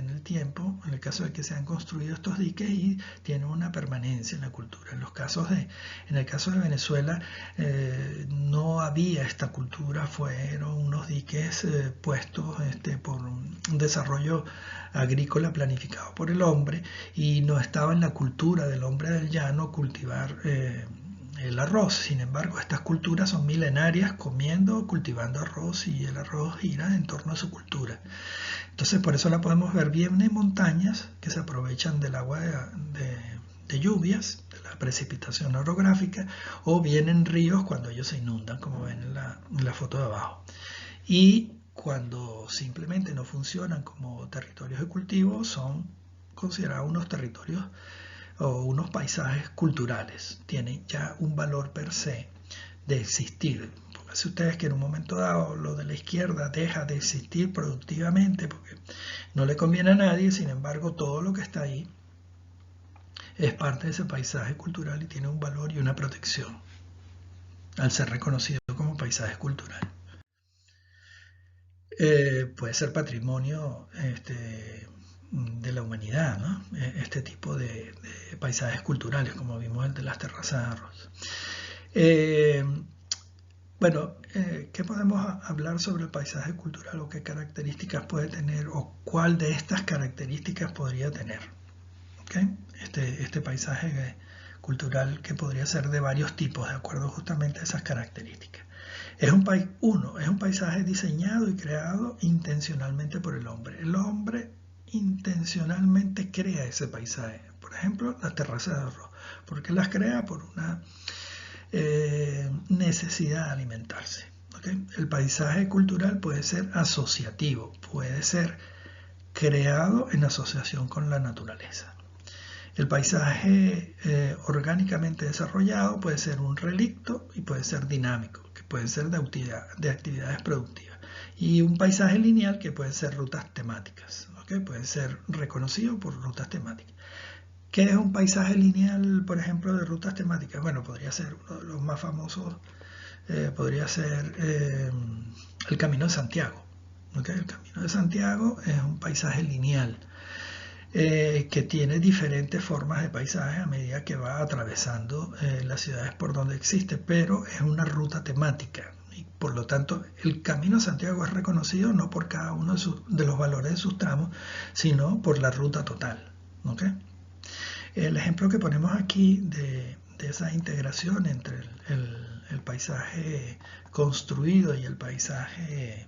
Speaker 1: en el tiempo, en el caso de que se han construido estos diques y tienen una permanencia en la cultura. En el caso de Venezuela no había esta cultura, fueron unos diques puestos por un desarrollo agrícola planificado por el hombre y no estaba en la cultura del hombre del llano cultivar el arroz. Sin embargo, estas culturas son milenarias, cultivando arroz, y el arroz gira en torno a su cultura. Entonces, por eso la podemos ver bien en montañas que se aprovechan del agua de lluvias, de la precipitación orográfica, o bien en ríos cuando ellos se inundan, como ven en la foto de abajo. Y cuando simplemente no funcionan como territorios de cultivo, son considerados unos territorios o unos paisajes culturales. Tienen ya un valor per se de existir. Pónganse ustedes que en un momento dado lo de la izquierda deja de existir productivamente porque no le conviene a nadie, sin embargo todo lo que está ahí es parte de ese paisaje cultural y tiene un valor y una protección al ser reconocido como paisaje cultural. Puede ser patrimonio de la humanidad, ¿no? Este tipo de paisajes culturales, como vimos el de las terrazas de arroz. Bueno, ¿qué podemos hablar sobre el paisaje cultural o qué características puede tener o cuál de estas características podría tener? ¿Okay? Este paisaje cultural que podría ser de varios tipos, de acuerdo justamente a esas características. Es un paisaje diseñado y creado intencionalmente por el hombre. El hombre intencionalmente crea ese paisaje. Por ejemplo, las terrazas de arroz. ¿Por qué las crea? Por una necesidad de alimentarse. ¿Okay? El paisaje cultural puede ser asociativo, puede ser creado en asociación con la naturaleza. El paisaje orgánicamente desarrollado puede ser un relicto y puede ser dinámico, que puede ser de actividades productivas. Y un paisaje lineal que puede ser rutas temáticas, ¿okay? Puede ser reconocido por rutas temáticas. ¿Qué es un paisaje lineal, por ejemplo, de rutas temáticas? Bueno, podría ser uno de los más famosos, podría ser el Camino de Santiago. ¿Okay? El Camino de Santiago es un paisaje lineal que tiene diferentes formas de paisaje a medida que va atravesando las ciudades por donde existe, pero es una ruta temática. Y por lo tanto, el Camino de Santiago es reconocido no por cada uno de los valores de sus tramos, sino por la ruta total. ¿Okay? El ejemplo que ponemos aquí de esa integración entre el paisaje construido y el paisaje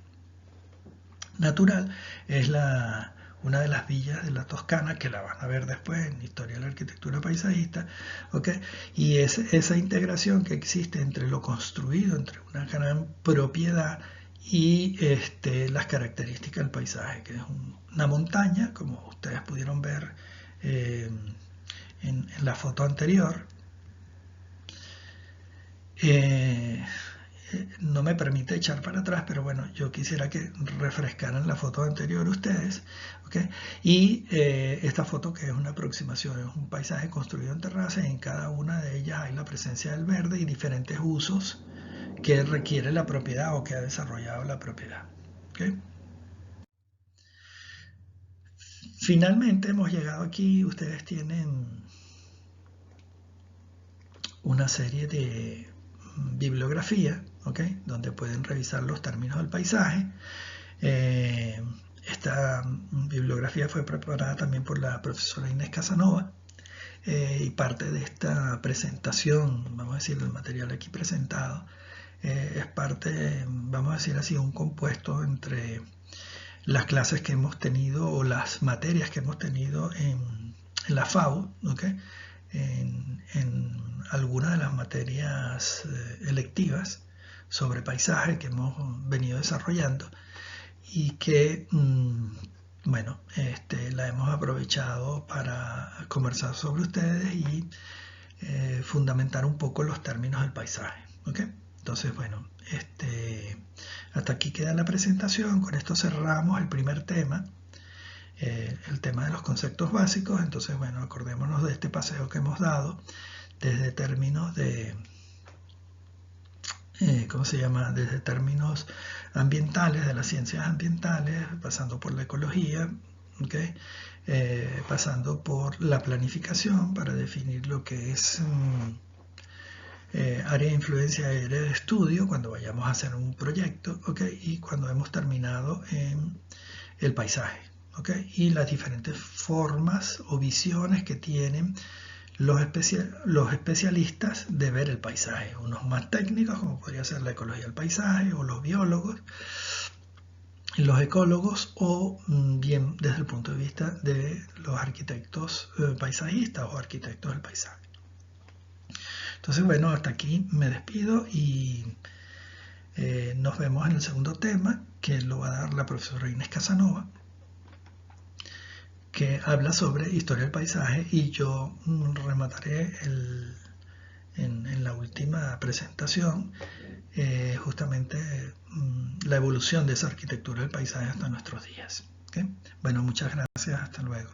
Speaker 1: natural es una de las villas de la Toscana, que la van a ver después en Historia de la Arquitectura Paisajista, ¿okay? Y es esa integración que existe entre lo construido, entre una gran propiedad y las características del paisaje, que es una montaña, como ustedes pudieron ver en la foto anterior. No me permite echar para atrás, pero bueno, yo quisiera que refrescaran la foto anterior ustedes, ¿okay? Y esta foto, que es una aproximación, es un paisaje construido en terrazas, en cada una de ellas hay la presencia del verde y diferentes usos que requiere la propiedad o que ha desarrollado la propiedad. ¿Okay? Finalmente hemos llegado aquí, ustedes tienen una serie de bibliografía, ¿okay? Donde pueden revisar los términos del paisaje. Esta bibliografía fue preparada también por la profesora Inés Casanova y parte de esta presentación, vamos a decir, del material aquí presentado, es parte, vamos a decir así, un compuesto entre las clases que hemos tenido o las materias que hemos tenido en la FAU, ¿okay? en algunas de las materias electivas sobre paisaje que hemos venido desarrollando y que, bueno, la hemos aprovechado para conversar sobre ustedes y fundamentar un poco los términos del paisaje. ¿Okay? Entonces, bueno, hasta aquí queda la presentación. Con esto cerramos el primer tema, el tema de los conceptos básicos. Entonces, bueno, acordémonos de este paseo que hemos dado desde términos de, ¿cómo se llama? Desde términos ambientales, de las ciencias ambientales, pasando por la ecología, ¿okay? Pasando por la planificación para definir lo que es área de influencia, área de estudio, cuando vayamos a hacer un proyecto, ¿okay? Y cuando hemos terminado en el paisaje, ¿okay? Y las diferentes formas o visiones que tienen los especialistas de ver el paisaje, unos más técnicos como podría ser la ecología del paisaje o los biólogos, los ecólogos o bien desde el punto de vista de los arquitectos paisajistas o arquitectos del paisaje. Entonces, bueno, hasta aquí me despido y nos vemos en el segundo tema, que lo va a dar la profesora Inés Casanova, que habla sobre historia del paisaje, y yo remataré en la última presentación justamente la evolución de esa arquitectura del paisaje hasta nuestros días. ¿Okay? Bueno, muchas gracias, hasta luego.